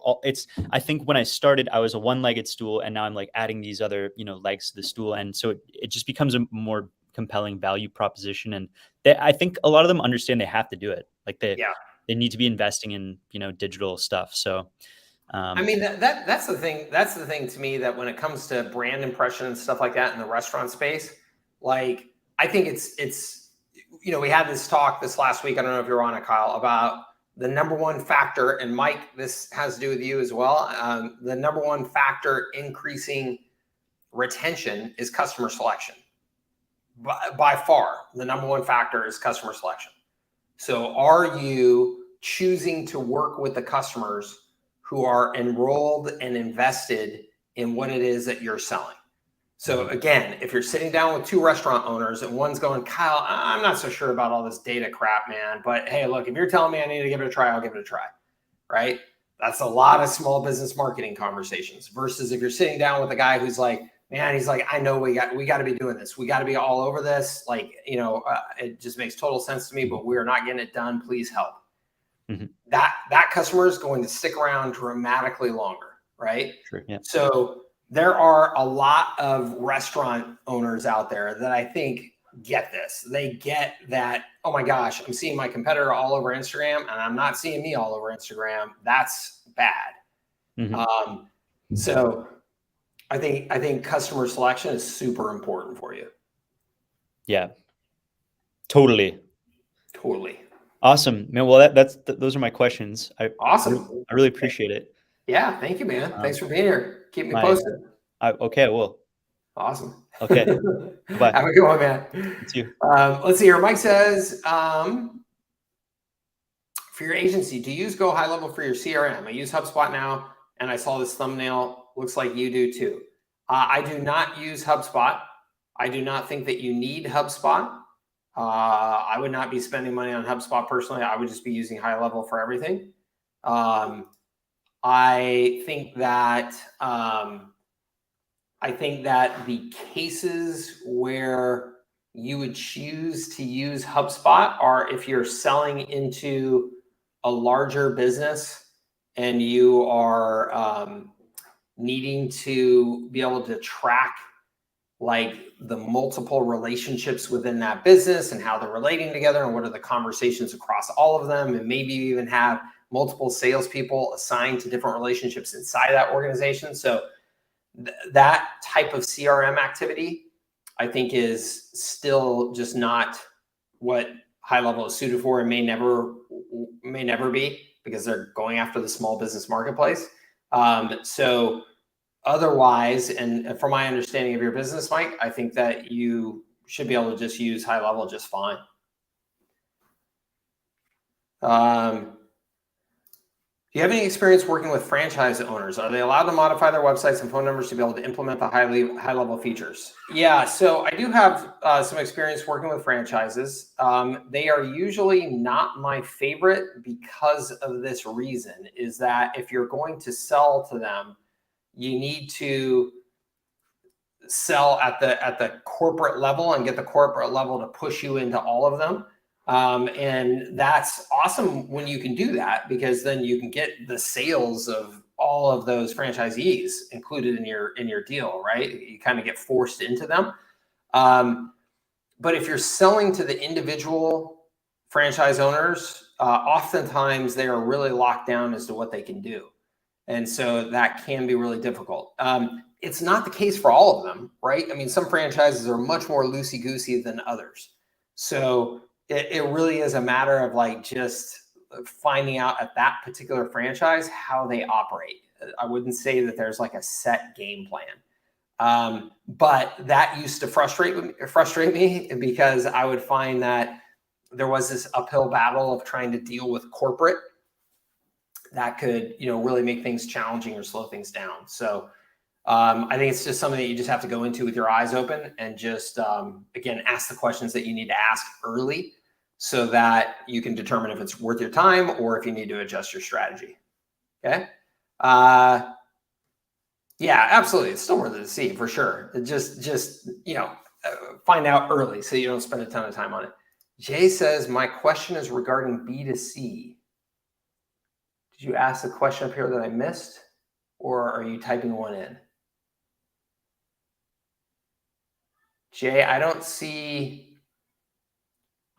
I think when I started, I was a one-legged stool, and now I'm like adding these other, legs to the stool. And so it just becomes a more compelling value proposition. And I think a lot of them understand they have to do it. Like they need to be investing in, digital stuff. So, I mean, that's the thing. That's the thing to me, that when it comes to brand impression and stuff like that in the restaurant space, like, I think it's we had this talk this last week. I don't know if you're on it, Kyle, about the number one factor, and Mike, this has to do with you as well. The number one factor increasing retention is customer selection. By far, the number one factor is customer selection. So are you choosing to work with the customers who are enrolled and invested in what it is that you're selling. So again, if you're sitting down with two restaurant owners and one's going, Kyle, I'm not so sure about all this data crap, man, but hey, look, if you're telling me I need to give it a try, I'll give it a try, right? That's a lot of small business marketing conversations versus if you're sitting down with a guy who's like, man, he's like, I know we got to be doing this. We got to be all over this. Like, it just makes total sense to me, but we're not getting it done. Please help. That customer is going to stick around dramatically longer, right? Sure, yeah. So there are a lot of restaurant owners out there that I think get this. They get that, oh my gosh, I'm seeing my competitor all over Instagram and I'm not seeing me all over Instagram. That's bad. So I think customer selection is super important for you. Yeah, totally. Awesome, man. Well, those are my questions. Awesome. I really appreciate it. Yeah, thank you, man. Thanks for being here. Keep me posted. Okay, I will. Awesome. Okay. Bye. Have a good one, man. You too. Let's see here. Mike says, for your agency, do you use Go HighLevel for your CRM? I use HubSpot now, and I saw this thumbnail. Looks like you do too. I do not use HubSpot. I do not think that you need HubSpot. I would not be spending money on HubSpot personally. I would just be using HighLevel for everything. I think that the cases where you would choose to use HubSpot are if you're selling into a larger business and you are needing to be able to track like the multiple relationships within that business and how they're relating together and what are the conversations across all of them, and maybe you even have multiple salespeople assigned to different relationships inside that organization. So that type of CRM activity, I think, is still just not what HighLevel is suited for, and may never be, because they're going after the small business marketplace. So otherwise, and from my understanding of your business, Mike, I think that you should be able to just use HighLevel just fine. Do you have any experience working with franchise owners? Are they allowed to modify their websites and phone numbers to be able to implement the high-level features? Yeah, so I do have some experience working with franchises. They are usually not my favorite because of this reason, is that if you're going to sell to them, you need to sell at the corporate level and get the corporate level to push you into all of them. And that's awesome when you can do that, because then you can get the sales of all of those franchisees included in your deal, right? You kind of get forced into them. But if you're selling to the individual franchise owners, oftentimes they are really locked down as to what they can do. And so that can be really difficult. It's not the case for all of them, right? I mean, some franchises are much more loosey-goosey than others. So it really is a matter of like just finding out at that particular franchise how they operate. I wouldn't say that there's like a set game plan. But that used to frustrate me, because I would find that there was this uphill battle of trying to deal with corporate that could, really make things challenging or slow things down. So I think it's just something that you just have to go into with your eyes open and just, again, ask the questions that you need to ask early so that you can determine if it's worth your time or if you need to adjust your strategy. Okay. Yeah, absolutely. It's still worth it to see, for sure. Just find out early so you don't spend a ton of time on it. Jay says, my question is regarding B2C. Did you ask a question up here that I missed, or are you typing one in? Jay, I don't see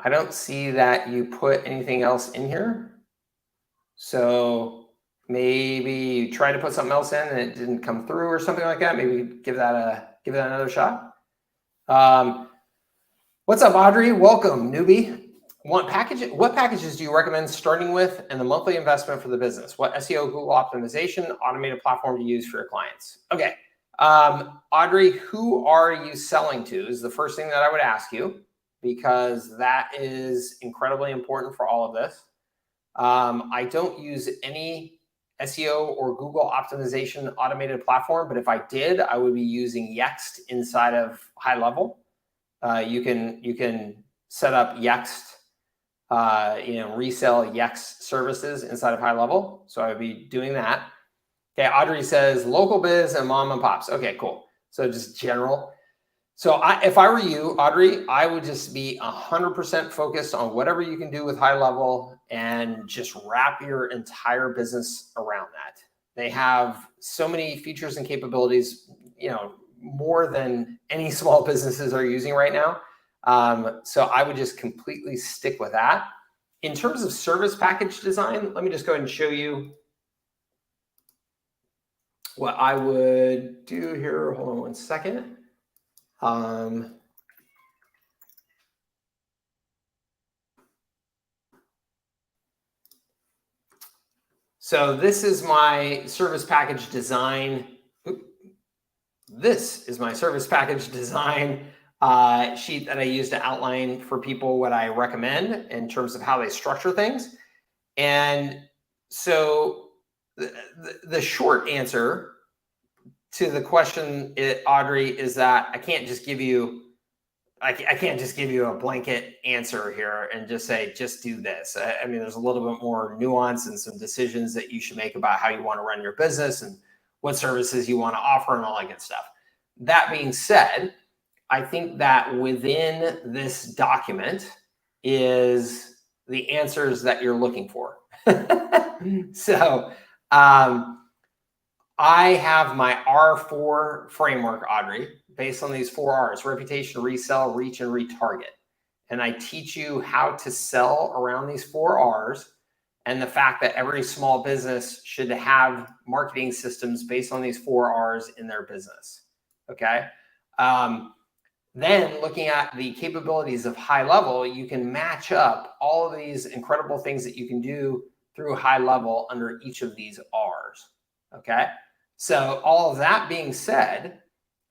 that you put anything else in here. So maybe you tried to put something else in and it didn't come through or something like that. Maybe give that another shot. What's up, Audrey? Welcome, newbie. What packages do you recommend starting with, and the monthly investment for the business? What SEO, Google optimization, automated platform to use for your clients? Okay. Audrey, who are you selling to is the first thing that I would ask you, because that is incredibly important for all of this. I don't use any SEO or Google optimization automated platform, but if I did, I would be using Yext inside of HighLevel. You can set up Yext, resell Yext services inside of HighLevel. So I would be doing that. Okay, Audrey says local biz and mom and pops. Okay, cool. So just general. So if I were you, Audrey, I would just be 100% focused on whatever you can do with HighLevel and just wrap your entire business around that. They have so many features and capabilities, more than any small businesses are using right now. So I would just completely stick with that. In terms of service package design, let me just go ahead and show you what I would do here. Hold on one second. So this is my service package design. This is my service package design sheet that I use to outline for people what I recommend in terms of how they structure things. And so the short answer to the question, Audrey, is that I can't just give you a blanket answer here and just say, just do this. I mean, there's a little bit more nuance and some decisions that you should make about how you want to run your business and what services you want to offer and all that good stuff. That being said, I think that within this document is the answers that you're looking for. So I have my R4 framework, Audrey, based on these 4 R's: reputation, resell, reach, and retarget. And I teach you how to sell around these 4 R's and the fact that every small business should have marketing systems based on these 4 R's in their business. Okay. Then looking at the capabilities of HighLevel, you can match up all of these incredible things that you can do through HighLevel under each of these R's. Okay. So all of that being said,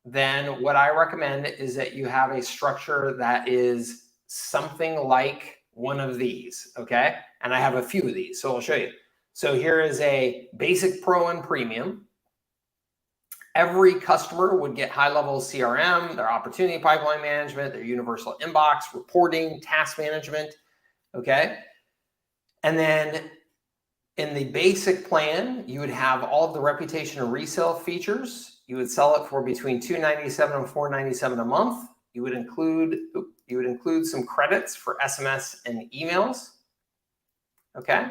then what I recommend is that you have a structure that is something like one of these, okay? And I have a few of these, so I'll show you. So here is a basic, pro, and premium. Every customer would get HighLevel CRM, their opportunity pipeline management, their universal inbox, reporting, task management, okay? And then in the basic plan, you would have all of the reputation and resale features. You would sell it for between $297 and $497 a month. You would include some credits for SMS and emails. Okay.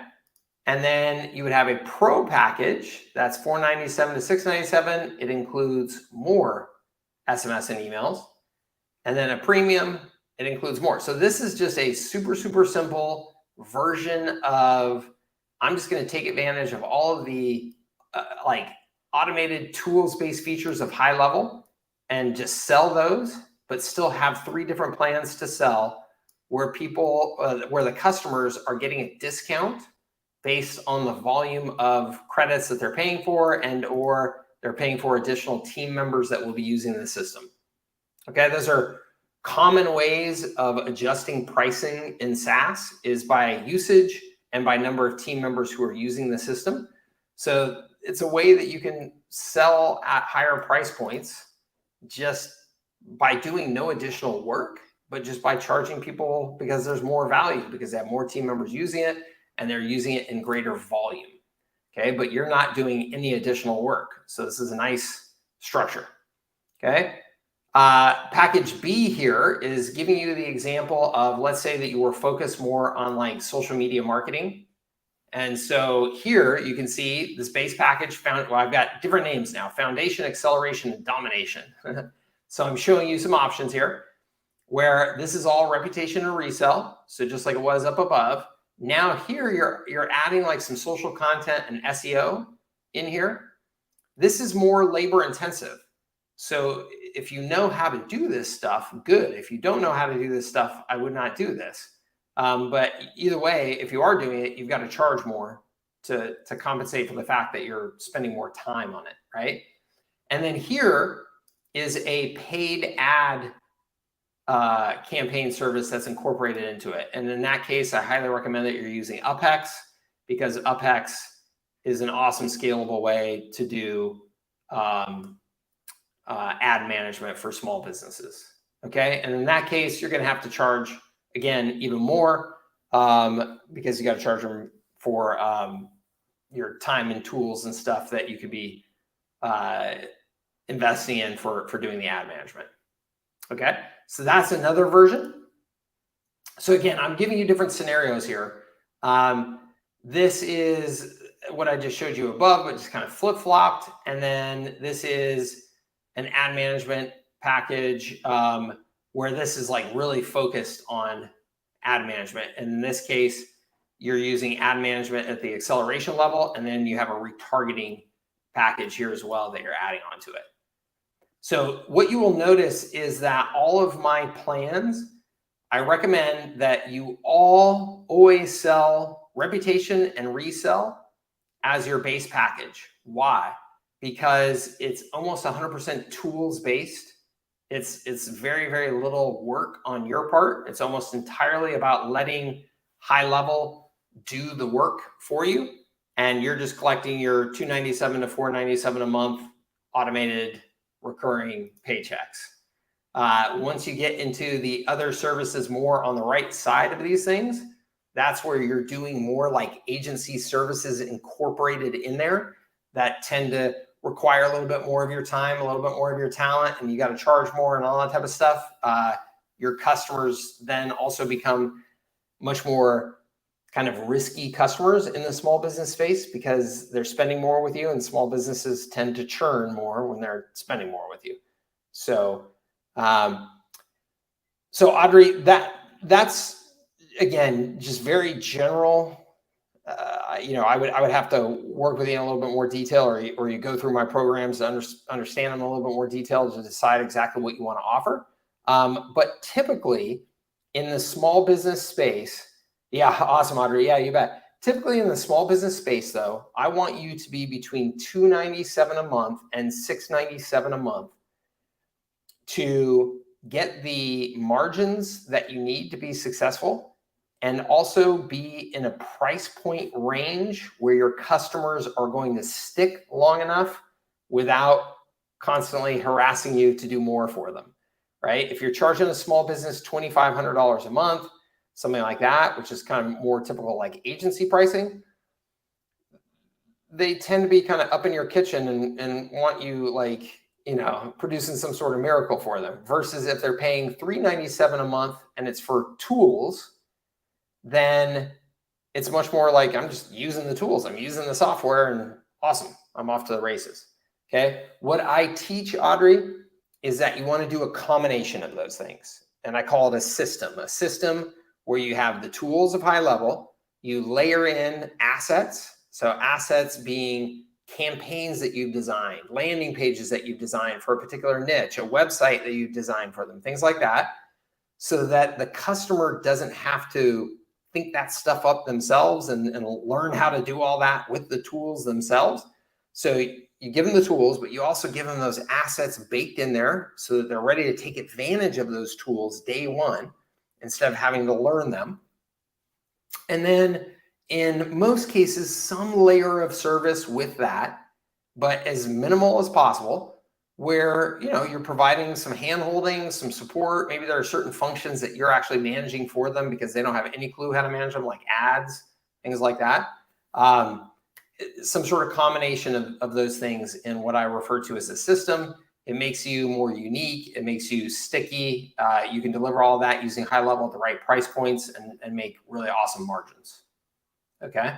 And then you would have a pro package that's $497 to $697. It includes more SMS and emails. And then a premium, it includes more. So this is just a super, super simple version of, I'm just going to take advantage of all of the automated tools-based features of HighLevel and just sell those, but still have 3 different plans to sell where where the customers are getting a discount based on the volume of credits that they're paying for or they're paying for additional team members that will be using the system. Okay, those are common ways of adjusting pricing in SaaS is by usage and by number of team members who are using the system. So it's a way that you can sell at higher price points just by doing no additional work, but just by charging people because there's more value, because they have more team members using it and they're using it in greater volume. Okay, but you're not doing any additional work. So this is a nice structure. Okay. Package B here is giving you the example of, let's say that you were focused more on social media marketing. And so here you can see this base package I've got different names now: foundation, acceleration, and domination. So I'm showing you some options here where this is all reputation and resell. So just like it was up above. Now here you're adding some social content and SEO in here. This is more labor intensive. So if you know how to do this stuff, good. If you don't know how to do this stuff, I would not do this. But either way, if you are doing it, you've got to charge more to compensate for the fact that you're spending more time on it, right? And then here is a paid ad campaign service that's incorporated into it. And in that case, I highly recommend that you're using UpX. because UpHex is an awesome scalable way to do ad management for small businesses. Okay, and in that case, you're going to have to charge, again, even more, because you got to charge them for your time and tools and stuff that you could be investing in for doing the ad management. Okay, so that's another version. So again, I'm giving you different scenarios here. This is what I just showed you above, but just kind of flip-flopped. And then this is an ad management package where this is like really focused on ad management. And in this case, you're using ad management at the acceleration level, and then you have a retargeting package here as well that you're adding onto it. So what you will notice is that all of my plans, I recommend that you always sell reputation and resell as your base package. Why? Because it's almost 100% tools based. It's very, very little work on your part. It's almost entirely about letting HighLevel do the work for you. And you're just collecting your $297 to $497 a month automated recurring paychecks. Once you get into the other services more on the right side of these things, that's where you're doing more like agency services incorporated in there that tend to require a little bit more of your time, a little bit more of your talent, and you got to charge more and all that type of stuff. Your customers then also become much more kind of risky customers in the small business space because they're spending more with you, and small businesses tend to churn more when they're spending more with you. So, Audrey, that's again just very general. I would have to work with you in a little bit more detail, or you go through my programs to understand them in a little bit more detail to decide exactly what you want to offer. But typically in the small business space, yeah, awesome, Audrey. Yeah, you bet. Typically in the small business space, though, I want you to be between $297 a month and $697 a month to get the margins that you need to be successful, and also be in a price point range where your customers are going to stick long enough without constantly harassing you to do more for them, right? If you're charging a small business $2,500 a month, something like that, which is kind of more typical like agency pricing, they tend to be kind of up in your kitchen and want you like, producing some sort of miracle for them, versus if they're paying $397 a month and it's for tools, then it's much more like I'm just using the tools, I'm using the software, and awesome, I'm off to the races. Okay. What I teach, Audrey, is that you want to do a combination of those things. And I call it a system where you have the tools of HighLevel, you layer in assets. So assets being campaigns that you've designed, landing pages that you've designed for a particular niche, a website that you've designed for them, things like that, so that the customer doesn't have to think that stuff up themselves and learn how to do all that with the tools themselves. So you give them the tools, but you also give them those assets baked in there so that they're ready to take advantage of those tools day one instead of having to learn them. And then in most cases, some layer of service with that, but as minimal as possible, where you're providing some hand-holding, some support. Maybe there are certain functions that you're actually managing for them because they don't have any clue how to manage them, like ads, things like that. Some sort of combination of those in what I refer to as a system. It makes you more unique. It makes you sticky. You can deliver all that using HighLevel at the right price points and make really awesome margins. Okay.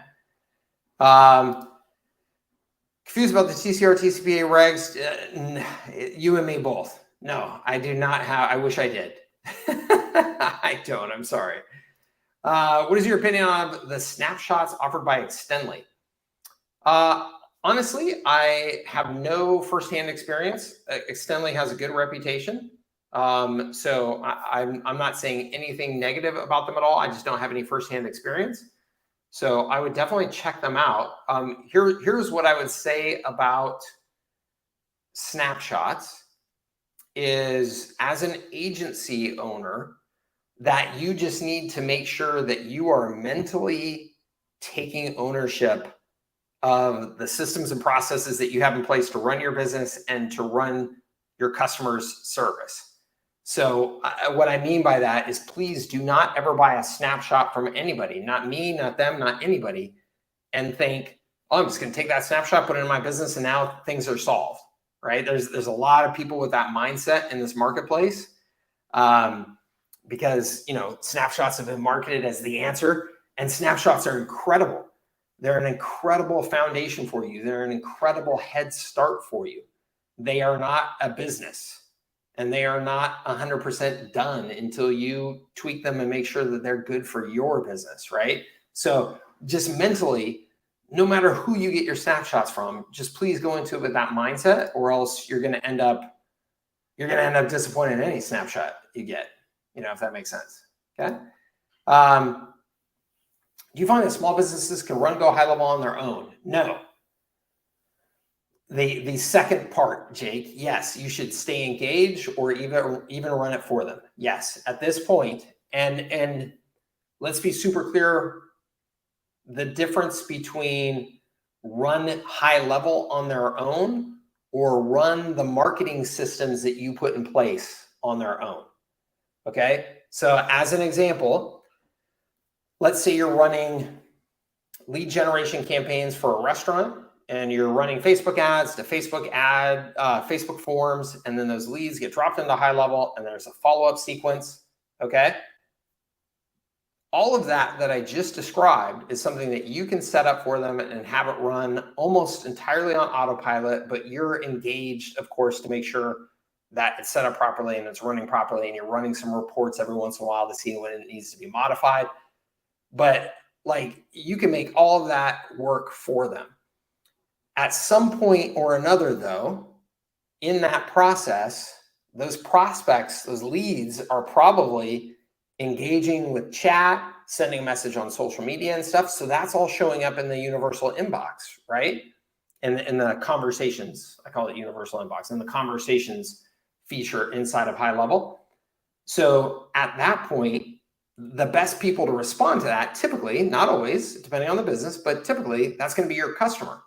Confused about the TCR, TCPA regs? You and me both. No, I do not have. I wish I did. I don't. I'm sorry. What is your opinion on the snapshots offered by Extendly? Honestly, I have no firsthand experience. Extendly has a good reputation. So I'm not saying anything negative about them at all. I just don't have any firsthand experience. So I would definitely check them out. Here's what I would say about snapshots is, as an agency owner, that you just need to make sure that you are mentally taking ownership of the systems and processes that you have in place to run your business and to run your customers' service. So what I mean by that is, please do not ever buy a snapshot from anybody, not me, not them, not anybody, and think, oh, I'm just going to take that snapshot, put it in my business, and now things are solved, right? There's a lot of people with that mindset in this marketplace, because, you know, snapshots have been marketed as the answer, and snapshots are incredible. They're an incredible foundation for you. They're an incredible head start for you. They are not a business, and they are not 100% done until you tweak them and make sure that they're good for your business, right? So just mentally, no matter who you get your snapshots from, just please go into it with that mindset, or else you're going to end up disappointed in any snapshot you get, you know, if that makes sense. Okay. Do you find that small businesses can go high level on their own? No. The second part, Jake, yes, you should stay engaged or even run it for them. Yes, at this point, and let's be super clear, the difference between run high level on their own or run the marketing systems that you put in place on their own. Okay, so as an example, let's say you're running lead generation campaigns for a restaurant, and you're running Facebook ads to Facebook forms, and then those leads get dropped into high level, and there's a follow-up sequence. Okay, all of that I just described is something that you can set up for them and have it run almost entirely on autopilot, but you're engaged, of course, to make sure that it's set up properly and it's running properly, and you're running some reports every once in a while to see when it needs to be modified. But like, you can make all of that work for them. At some point or another, though, in that process, those prospects, those leads are probably engaging with chat, sending a message on social media and stuff. So that's all showing up in the universal inbox, right? And in the conversations, I call it universal inbox, and the conversations feature inside of high level. So at that point, the best people to respond to that, typically, not always, depending on the business, but typically that's going to be your customer,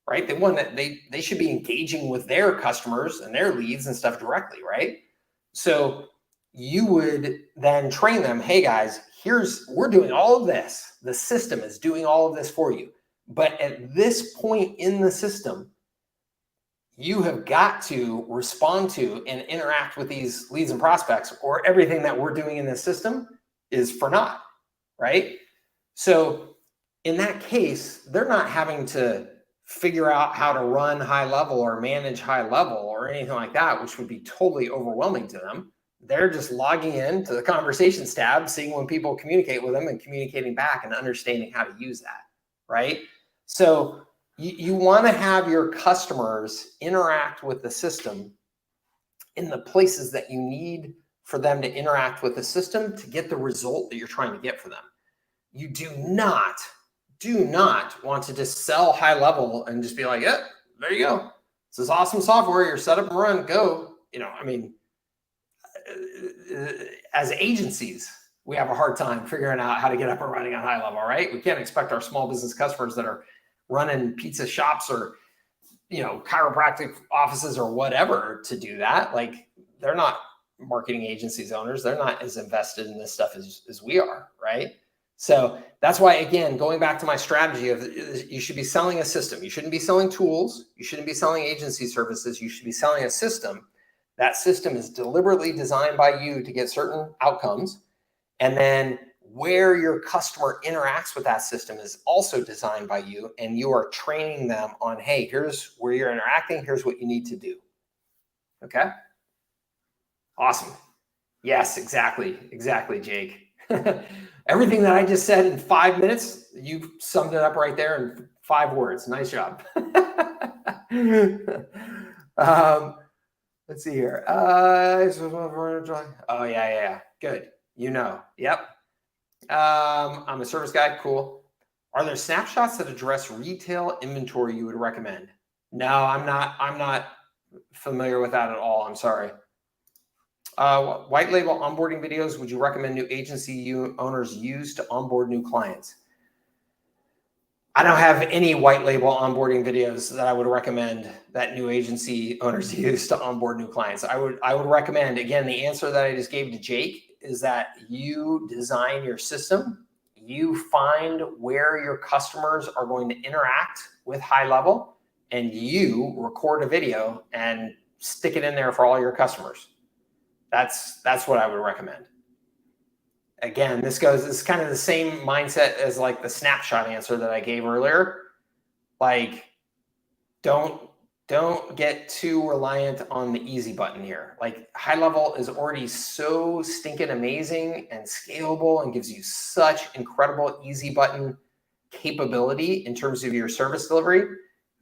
right? They should be engaging with their customers and their leads and stuff directly, right? So you would then train them, hey guys, we're doing all of this. The system is doing all of this for you. But at this point in the system, you have got to respond to and interact with these leads and prospects, or everything that we're doing in this system is for naught, right? So in that case, they're not having to figure out how to run high level or manage high level or anything like that, which would be totally overwhelming to them. They're just logging in to the conversations tab, seeing when people communicate with them and communicating back and understanding how to use that, right? So you want to have your customers interact with the system in the places that you need for them to interact with the system to get the result that you're trying to get for them. You do not want to just sell high level and just be like, yeah, there you go. This is awesome software. You're set up and run, go. You know, I mean, as agencies, we have a hard time figuring out how to get up and running on high level, right? We can't expect our small business customers that are running pizza shops or, you know, chiropractic offices or whatever to do that. Like, they're not marketing agencies owners. They're not as invested in this stuff as we are, right? So that's why, again, going back to my strategy of, you should be selling a system. You shouldn't be selling tools. You shouldn't be selling agency services. You should be selling a system. That system is deliberately designed by you to get certain outcomes. And then where your customer interacts with that system is also designed by you. And you are training them on, hey, here's where you're interacting. Here's what you need to do. Okay. Awesome. Yes, exactly, Jake. Everything that I just said in 5 minutes, you summed it up right there in 5 words. Nice job. Let's see here. Oh, yeah. Good. You know. Yep. I'm a service guy. Cool. Are there snapshots that address retail inventory you would recommend? No, I'm not familiar with that at all. I'm sorry. White label onboarding videos would you recommend new agency owners use to onboard new clients? I don't have any white label onboarding videos that I would recommend that new agency owners use to onboard new clients. I would recommend, again, the answer that I just gave to Jake is that you design your system, you find where your customers are going to interact with HighLevel, and you record a video and stick it in there for all your customers. That's what I would recommend. Again, this is kind of the same mindset as like the snapshot answer that I gave earlier. Like, don't get too reliant on the easy button here. Like, HighLevel is already so stinking amazing and scalable and gives you such incredible easy button capability in terms of your service delivery.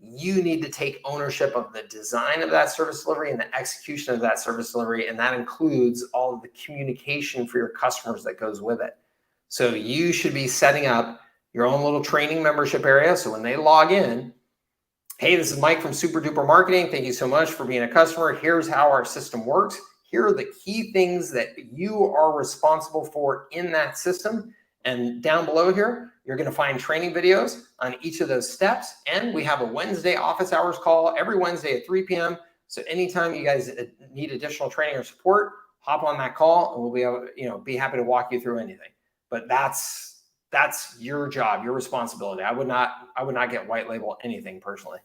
You need to take ownership of the design of that service delivery and the execution of that service delivery. And that includes all of the communication for your customers that goes with it. So you should be setting up your own little training membership area. So when they log in, hey, this is Mike from Super Duper Marketing. Thank you so much for being a customer. Here's how our system works. Here are the key things that you are responsible for in that system. And down below here, you're going to find training videos on each of those steps. And we have a Wednesday office hours call every Wednesday at 3 p.m. So anytime you guys need additional training or support, hop on that call and we'll be able, be happy to walk you through anything. But that's your job, your responsibility. I would not get white label anything personally.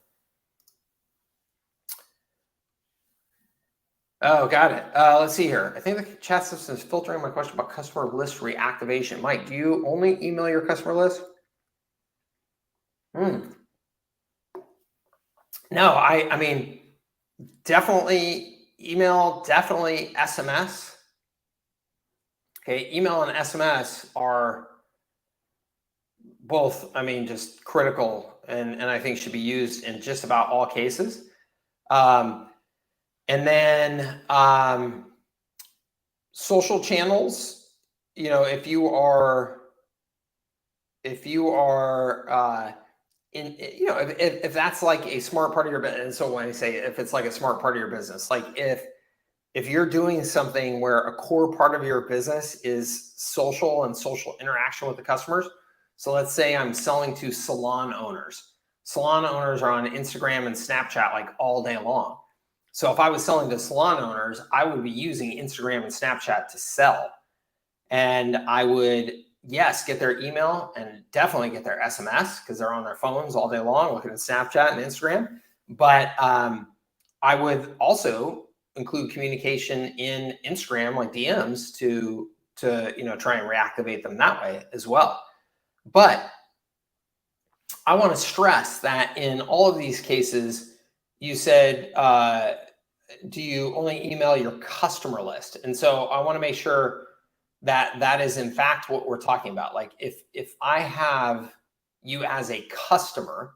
Oh, got it. Let's see here. I think the chat system is filtering my question about customer list reactivation. Mike, do you only email your customer list? No, I mean, definitely email, definitely SMS. Okay, email and SMS are both, just critical and I think should be used in just about all cases. And then social channels, if you are if that's like a smart part of your business. And so when I say if it's like a smart part of your business, like if you're doing something where a core part of your business is social and social interaction with the customers. So let's say I'm selling to salon owners. Salon owners are on Instagram and Snapchat like all day long. So if I was selling to salon owners, I would be using Instagram and Snapchat to sell. And I would, yes, get their email and definitely get their SMS because they're on their phones all day long looking at Snapchat and Instagram. But I would also include communication in Instagram, like DMs, to try and reactivate them that way as well. But I want to stress that in all of these cases, you said, do you only email your customer list? And so I want to make sure that that is in fact what we're talking about. Like if I have you as a customer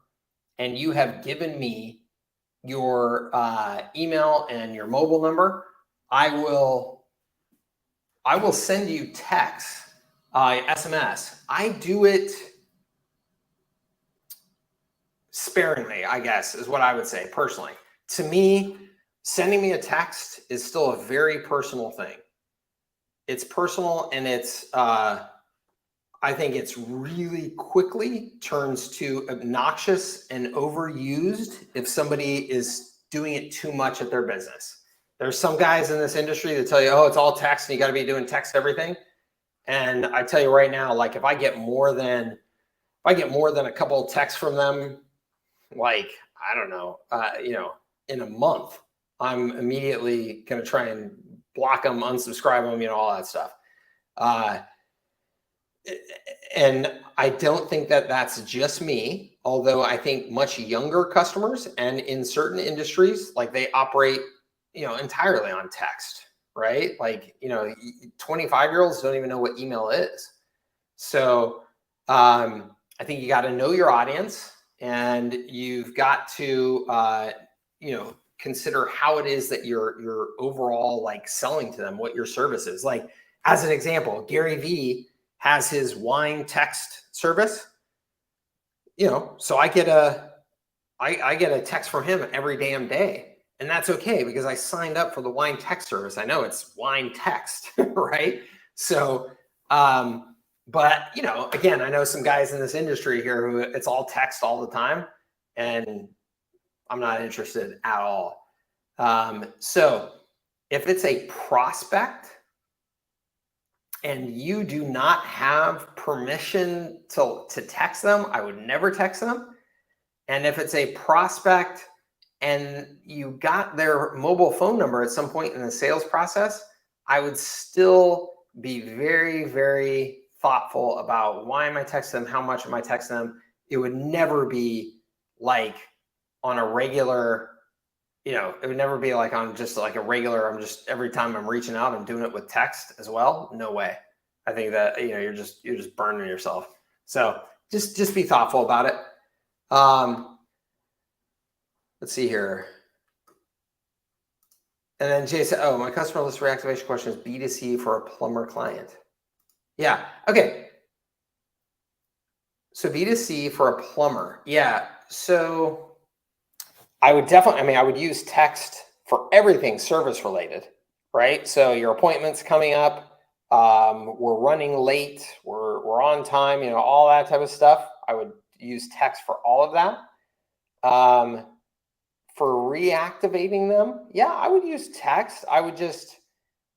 and you have given me your email and your mobile number, I will send you text, SMS. I do it sparingly, I guess, is what I would say personally. To me, sending me a text is still a very personal thing. It's personal, and it's I think it's really quickly turns to obnoxious and overused if somebody is doing it too much at their business. There's some guys in this industry that tell you, oh, it's all text and you got to be doing text everything. And I tell you right now, like if I get more than a couple of texts from them, like, I don't know, in a month, I'm immediately going to try and block them, unsubscribe them, all that stuff. And I don't think that that's just me, although I think much younger customers and in certain industries, like they operate, entirely on text, right? Like, 25-year-olds don't even know what email is. So I think you got to know your audience, and you've got to, consider how it is that you're overall like selling to them, what your service is. Like, as an example, Gary Vee has his wine text service, so I get a text from him every damn day, and that's okay because I signed up for the wine text service. I know it's wine text, right? So, But, you know, again, I know some guys in this industry here who it's all text all the time, and I'm not interested at all. So if it's a prospect and you do not have permission to text them, I would never text them. And if it's a prospect and you got their mobile phone number at some point in the sales process, I would still be very, very thoughtful about why am I texting them? How much am I texting them? It would never be like on a regular, you know, it would never be like on just like a regular, I'm just, every time I'm reaching out, I'm doing it with text as well. No way. I think that, you know, you're just burning yourself. So just be thoughtful about it. Let's see here. And then Jay said, oh, my customer list reactivation question is B2C for a plumber client. Yeah. Okay. So B2C for a plumber. Yeah. So I would definitely, I mean, I would use text for everything service related, right? So your appointment's coming up, we're running late, we're on time, you know, all that type of stuff. I would use text for all of that. For reactivating them, yeah, I would use text. I would just,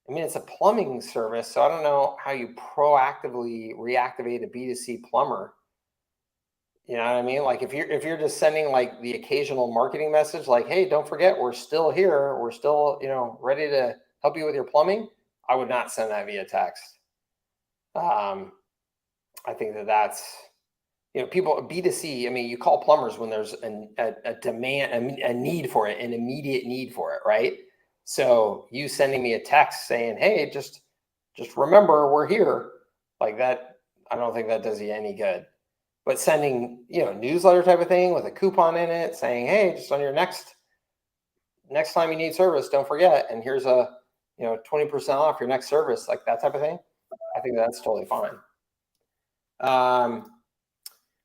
I mean, it's a plumbing service, so I don't know how you proactively reactivate a B2C plumber. You know what I mean? Like if you're just sending like the occasional marketing message, like, hey, don't forget, we're still here. We're still, you know, ready to help you with your plumbing. I would not send that via text. I think that's, you know, people B2C. I mean, you call plumbers when there's a demand, a need for it, an immediate need for it, right? So you sending me a text saying, hey, just remember we're here, like that, I don't think that does you any good. But sending, you know, newsletter type of thing with a coupon in it saying, hey, just on your next time you need service, don't forget, and here's a, you know, 20% off your next service, like that type of thing. I think that's totally fine.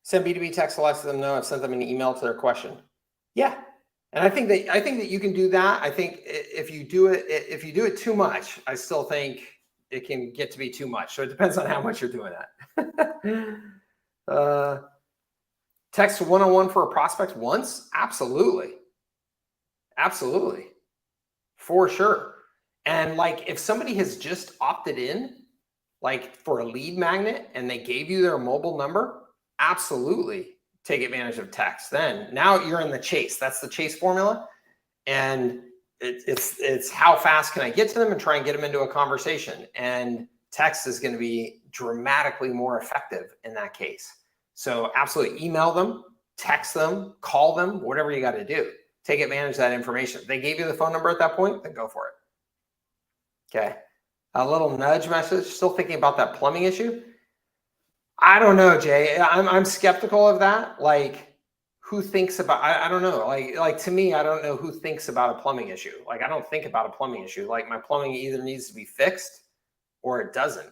Send B2B text to let them know I've sent them an email to their question. Yeah. And I think that you can do that. I think if you do it too much, I still think it can get to be too much. So it depends on how much you're doing that. Text one-on-one for a prospect once? Absolutely. Absolutely. For sure. And like if somebody has just opted in, like for a lead magnet and they gave you their mobile number, absolutely take advantage of text. Then now you're in the chase. That's the chase formula. And it's how fast can I get to them and try and get them into a conversation. And text is going to be dramatically more effective in that case. So absolutely email them, text them, call them, whatever you got to do. Take advantage of that information. If they gave you the phone number at that point, then go for it. Okay. A little nudge message, still thinking about that plumbing issue. I don't know, Jay. I'm skeptical of that. Like, who thinks about, I don't know. Like to me, I don't know who thinks about a plumbing issue. Like, I don't think about a plumbing issue. Like my plumbing either needs to be fixed or it doesn't.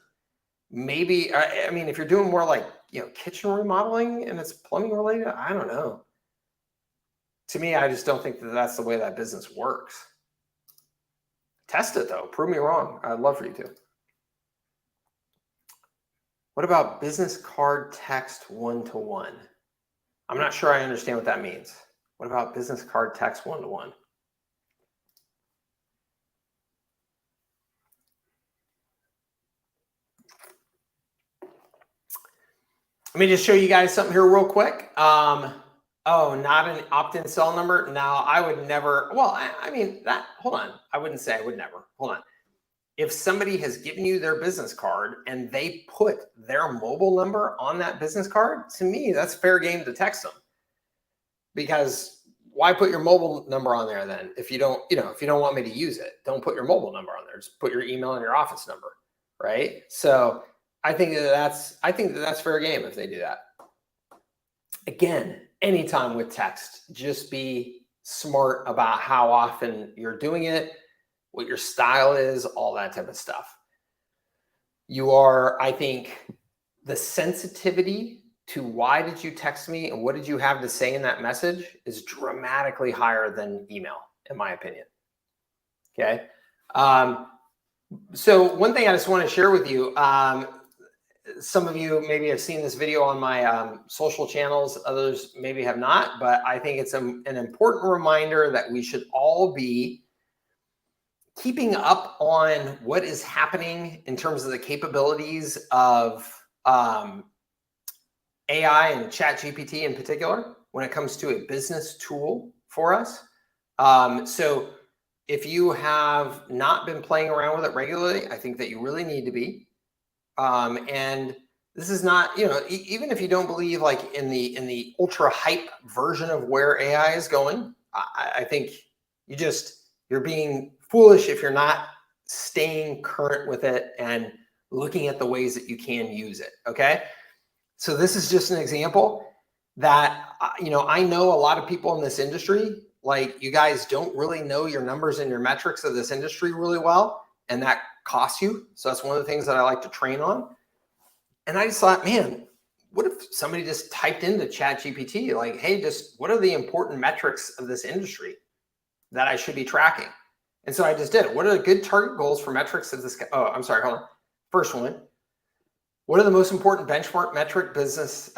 Maybe, I mean, if you're doing more like, you know, kitchen remodeling and it's plumbing related, I don't know. To me, I just don't think that that's the way that business works. Test it though. Prove me wrong. I'd love for you to. What about business card text one-to-one? I'm not sure I understand what that means. What about business card text one-to-one? Let me just show you guys something here real quick. Oh, not an opt-in cell number. Now I would never, well, I mean that, hold on. I wouldn't say I would never, hold on. If somebody has given you their business card and they put their mobile number on that business card, to me, that's fair game to text them. Because why put your mobile number on there then? If you don't, you know, if you don't want me to use it, don't put your mobile number on there. Just put your email and your office number, right? So I think that's fair game if they do that. Again, anytime with text, just be smart about how often you're doing it, what your style is, all that type of stuff. You are, I think, the sensitivity to why did you text me and what did you have to say in that message is dramatically higher than email, in my opinion. Okay. So one thing I just want to share with you, some of you maybe have seen this video on my social channels, others maybe have not, but I think it's an important reminder that we should all be keeping up on what is happening in terms of the capabilities of AI and ChatGPT in particular when it comes to a business tool for us. So if you have not been playing around with it regularly, I think that you really need to be. And this is not, even if you don't believe like in the ultra hype version of where AI is going, I think you're being foolish if you're not staying current with it and looking at the ways that you can use it. Okay. So this is just an example that, I know a lot of people in this industry, like you guys don't really know your numbers and your metrics of this industry really well. And that costs you. So that's one of the things that I like to train on. And I just thought, man, what if somebody just typed into ChatGPT, like, hey, just what are the important metrics of this industry that I should be tracking? And so I just did it. What are the good target goals for metrics of this? Oh, I'm sorry, hold on. First one. What are the most important benchmark metric business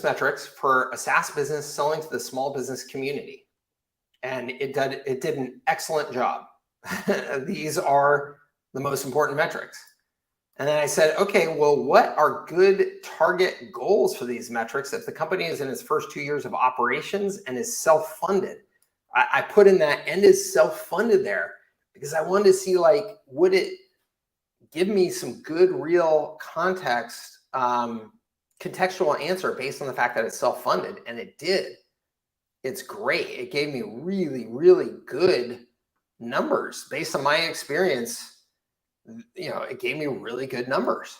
metrics for a SaaS business selling to the small business community? And it did an excellent job. These are the most important metrics. And then I said, okay, well, what are good target goals for these metrics if the company is in its first 2 years of operations and is self-funded? I put in that and is self-funded there because I wanted to see, like, would it give me some good real context, contextual answer based on the fact that it's self-funded? And it did. It's great. It gave me really, really good numbers based on my experience. It gave me really good numbers.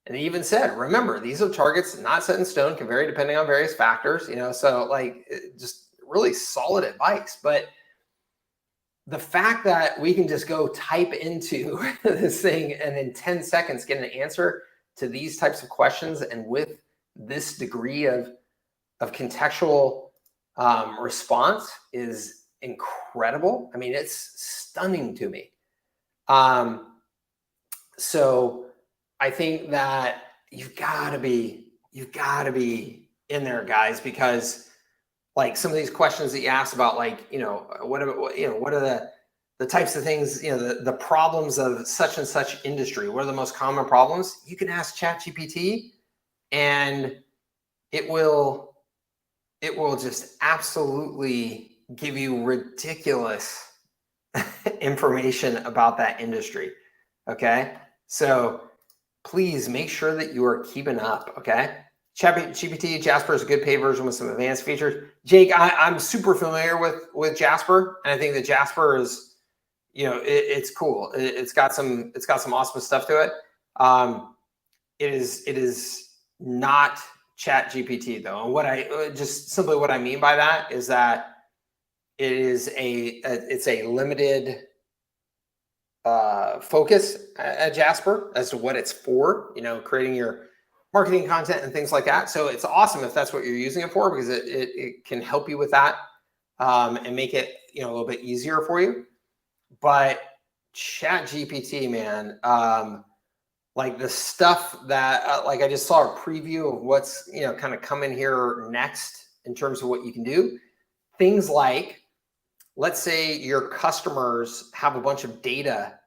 And it even said, remember, these are targets not set in stone, can vary depending on various factors, so like just really solid advice. But the fact that we can just go type into this thing and in 10 seconds get an answer to these types of questions and with this degree of contextual response is incredible. I mean, it's stunning to me. So I think that you've got to be in there, guys, because like some of these questions that you asked about, like, what are the types of things, the problems of such and such industry? What are the most common problems? You can ask ChatGPT and it will just absolutely give you ridiculous information about that industry. Okay. So please make sure that you are keeping up. Okay. ChatGPT, Jasper is a good paid version with some advanced features. Jake, I'm super familiar with Jasper, and I think that Jasper is, it's cool. It's got some awesome stuff to it. It is not ChatGPT though. And what I mean by that is that it's a limited focus at Jasper as to what it's for, creating your marketing content and things like that. So it's awesome if that's what you're using it for, because it can help you with that and make it a little bit easier for you. But ChatGPT, man, like the stuff that like I just saw a preview of what's kind of coming here next in terms of what you can do. Things like, let's say your customers have a bunch of data,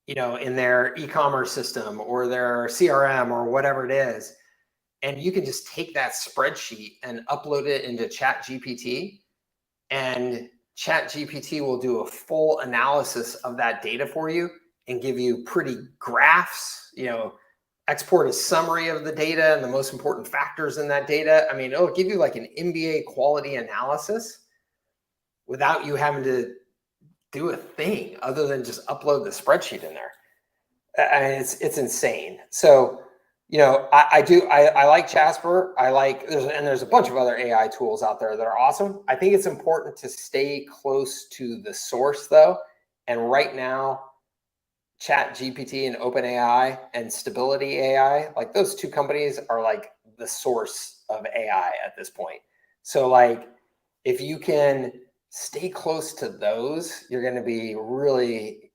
in their e-commerce system or their CRM or whatever it is. And you can just take that spreadsheet and upload it into ChatGPT, and ChatGPT will do a full analysis of that data for you and give you pretty graphs, export a summary of the data and the most important factors in that data. I mean, it'll give you like an MBA quality analysis without you having to do a thing other than just upload the spreadsheet in there. And it's insane. So, I like Jasper. There's a bunch of other AI tools out there that are awesome. I think it's important to stay close to the source though. And right now, ChatGPT and OpenAI and Stability AI, like those two companies are like the source of AI at this point. So like, if you can stay close to those, you're going to be really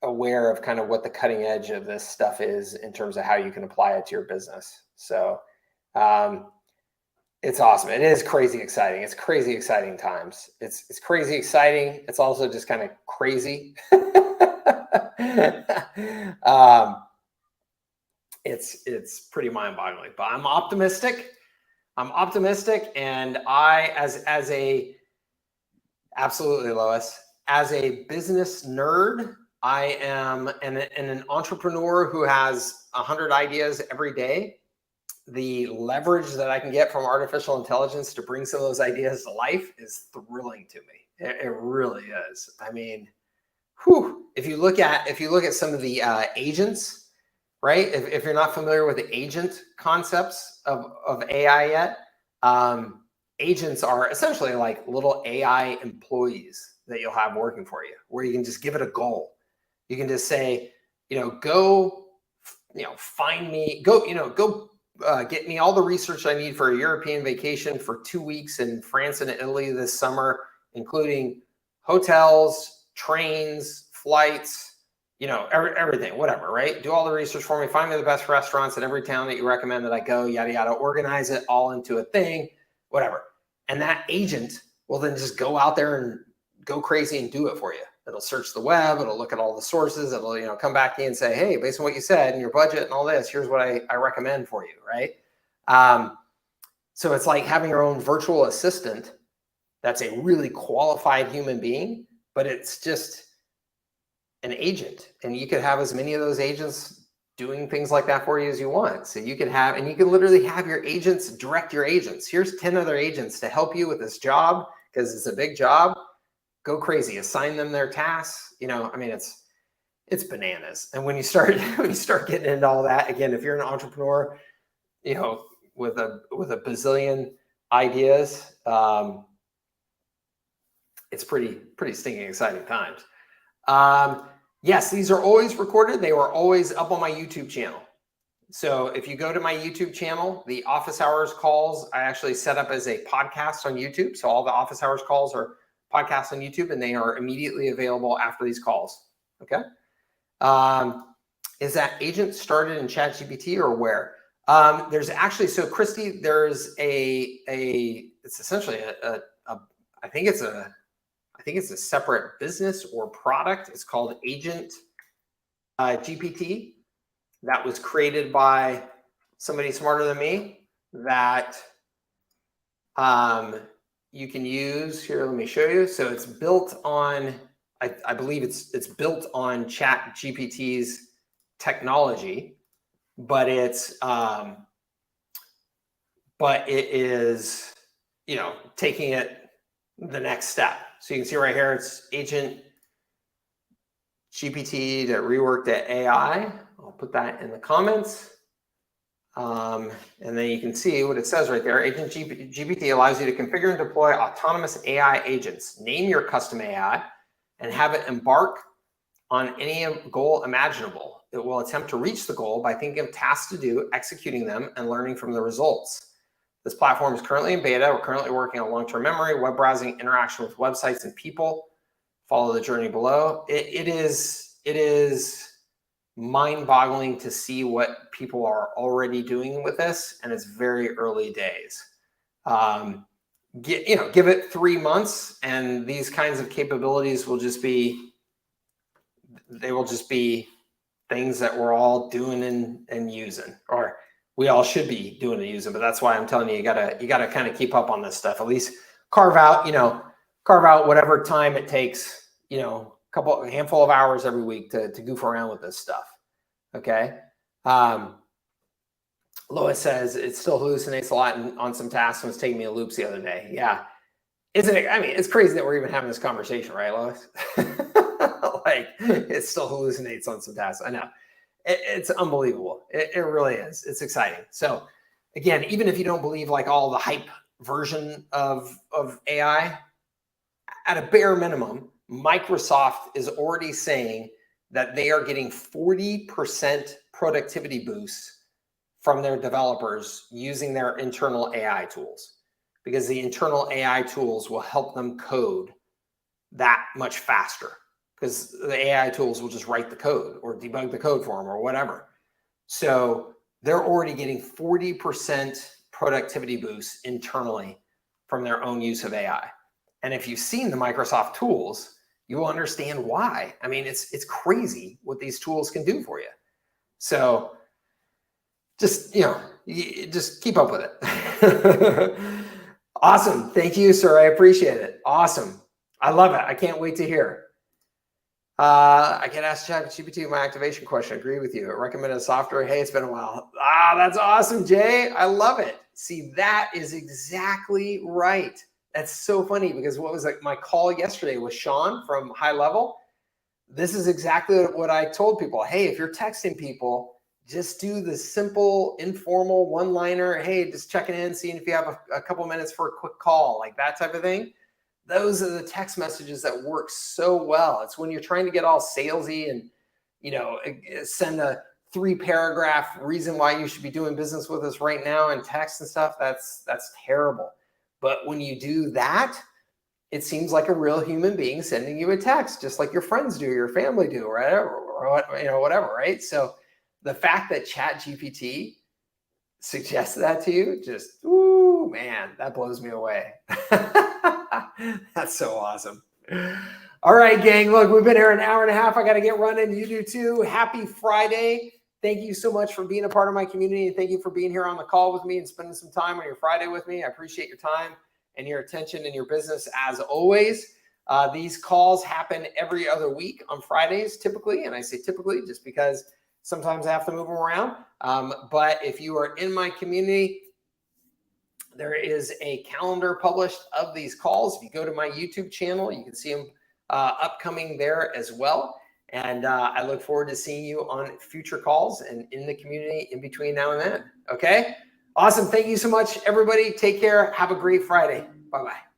aware of kind of what the cutting edge of this stuff is in terms of how you can apply it to your business. So it's awesome. It is crazy exciting. It's crazy exciting times. It's crazy exciting. It's also just kind of crazy. It's pretty mind-boggling, but I'm optimistic. And I, as a, absolutely, Lois, as a business nerd, I am an entrepreneur who has 100 ideas every day. The leverage that I can get from artificial intelligence to bring some of those ideas to life is thrilling to me. It really is. I mean, whew, if you look at some of the agents, right? If you're not familiar with the agent concepts of AI yet, agents are essentially like little AI employees that you'll have working for you, where you can just give it a goal. You can just say, go, find me, go, get me all the research I need for a European vacation for 2 weeks in France and Italy this summer, including hotels, trains, flights, everything, whatever, right? Do all the research for me, find me the best restaurants in every town that you recommend that I go, yada, yada, organize it all into a thing, whatever. And that agent will then just go out there and go crazy and do it for you. It'll search the web, it'll look at all the sources, it'll come back to you and say, hey, based on what you said and your budget and all this, here's what I recommend for you, right? So it's like having your own virtual assistant that's a really qualified human being, but it's just an agent. And you could have as many of those agents doing things like that for you as you want. So you can literally have your agents direct your agents. Here's 10 other agents to help you with this job, because it's a big job. Go crazy, assign them their tasks. It's bananas. And when you start getting into all that, again, if you're an entrepreneur, with a bazillion ideas, it's pretty stinking exciting times. Yes, these are always recorded. They were always up on my YouTube channel. So if you go to my YouTube channel, the office hours calls, I actually set up as a podcast on YouTube. So all the office hours calls are podcasts on YouTube, and they are immediately available after these calls. Okay. Is that agent started in ChatGPT or where? There's actually, so Christy, there's it's essentially I think it's a separate business or product. It's called Agent GPT. That was created by somebody smarter than me that you can use here. Let me show you. So it's built on, I believe it's built on ChatGPT's technology, but it is, taking it the next step. So you can see right here, it's Agent GPT to rework the AI. I'll put that in the comments. And then you can see what it says right there. Agent GPT allows you to configure and deploy autonomous AI agents. Name your custom AI and have it embark on any goal imaginable. It will attempt to reach the goal by thinking of tasks to do, executing them, and learning from the results. This platform is currently in beta. We're currently working on long-term memory, web browsing, interaction with websites and people. Follow the journey below. It is mind-boggling to see what people are already doing with this, and it's very early days. Give it 3 months, and these kinds of capabilities will just be things that we're all doing and using, or we all should be doing and using. But that's why I'm telling you, you gotta kind of keep up on this stuff. At least carve out whatever time it takes, a handful of hours every week to goof around with this stuff. Okay. Lois says it still hallucinates a lot on some tasks and was taking me a loops the other day. Yeah. Isn't it? I mean, it's crazy that we're even having this conversation, right, Lois? Like, it still hallucinates on some tasks. I know. It's unbelievable. It really is. It's exciting. So again, even if you don't believe like all the hype version of AI, at a bare minimum, Microsoft is already saying that they are getting 40% productivity boosts from their developers using their internal AI tools, because the internal AI tools will help them code that much faster. because the AI tools will just write the code or debug the code for them or whatever. So they're already getting 40% productivity boosts internally from their own use of AI. And if you've seen the Microsoft tools, you will understand why. I mean, it's crazy what these tools can do for you. So just, just keep up with it. Awesome. Thank you, sir. I appreciate it. Awesome. I love it. I can't wait to hear. I can ask ChatGPT my activation question. I agree with you. I recommended a software. Hey, it's been a while. That's awesome, Jay. I love it. See, that is exactly right. That's so funny because what was my call yesterday with Sean from HighLevel. This is exactly what I told people. Hey, if you're texting people, just do the simple, informal one-liner. Hey, just checking in, seeing if you have a couple minutes for a quick call, like that type of thing. Those are the text messages that work so well. It's when you're trying to get all salesy and, send a 3-paragraph reason why you should be doing business with us right now in text and stuff. That's terrible. But when you do that, it seems like a real human being sending you a text, just like your friends do, your family do, right? Or whatever, right? So the fact that ChatGPT suggests that to you, just, ooh, man, that blows me away. That's so awesome. All right, gang, look, we've been here an hour and a half. I got to get running. You do too. Happy Friday. Thank you so much for being a part of my community. And thank you for being here on the call with me and spending some time on your Friday with me. I appreciate your time and your attention and your business as always. These calls happen every other week on Fridays, typically. And I say typically just because sometimes I have to move them around. But if you are in my community, there is a calendar published of these calls. If you go to my YouTube channel, you can see them upcoming there as well. And I look forward to seeing you on future calls and in the community in between now and then. Okay? Awesome. Thank you so much, everybody. Take care. Have a great Friday. Bye-bye.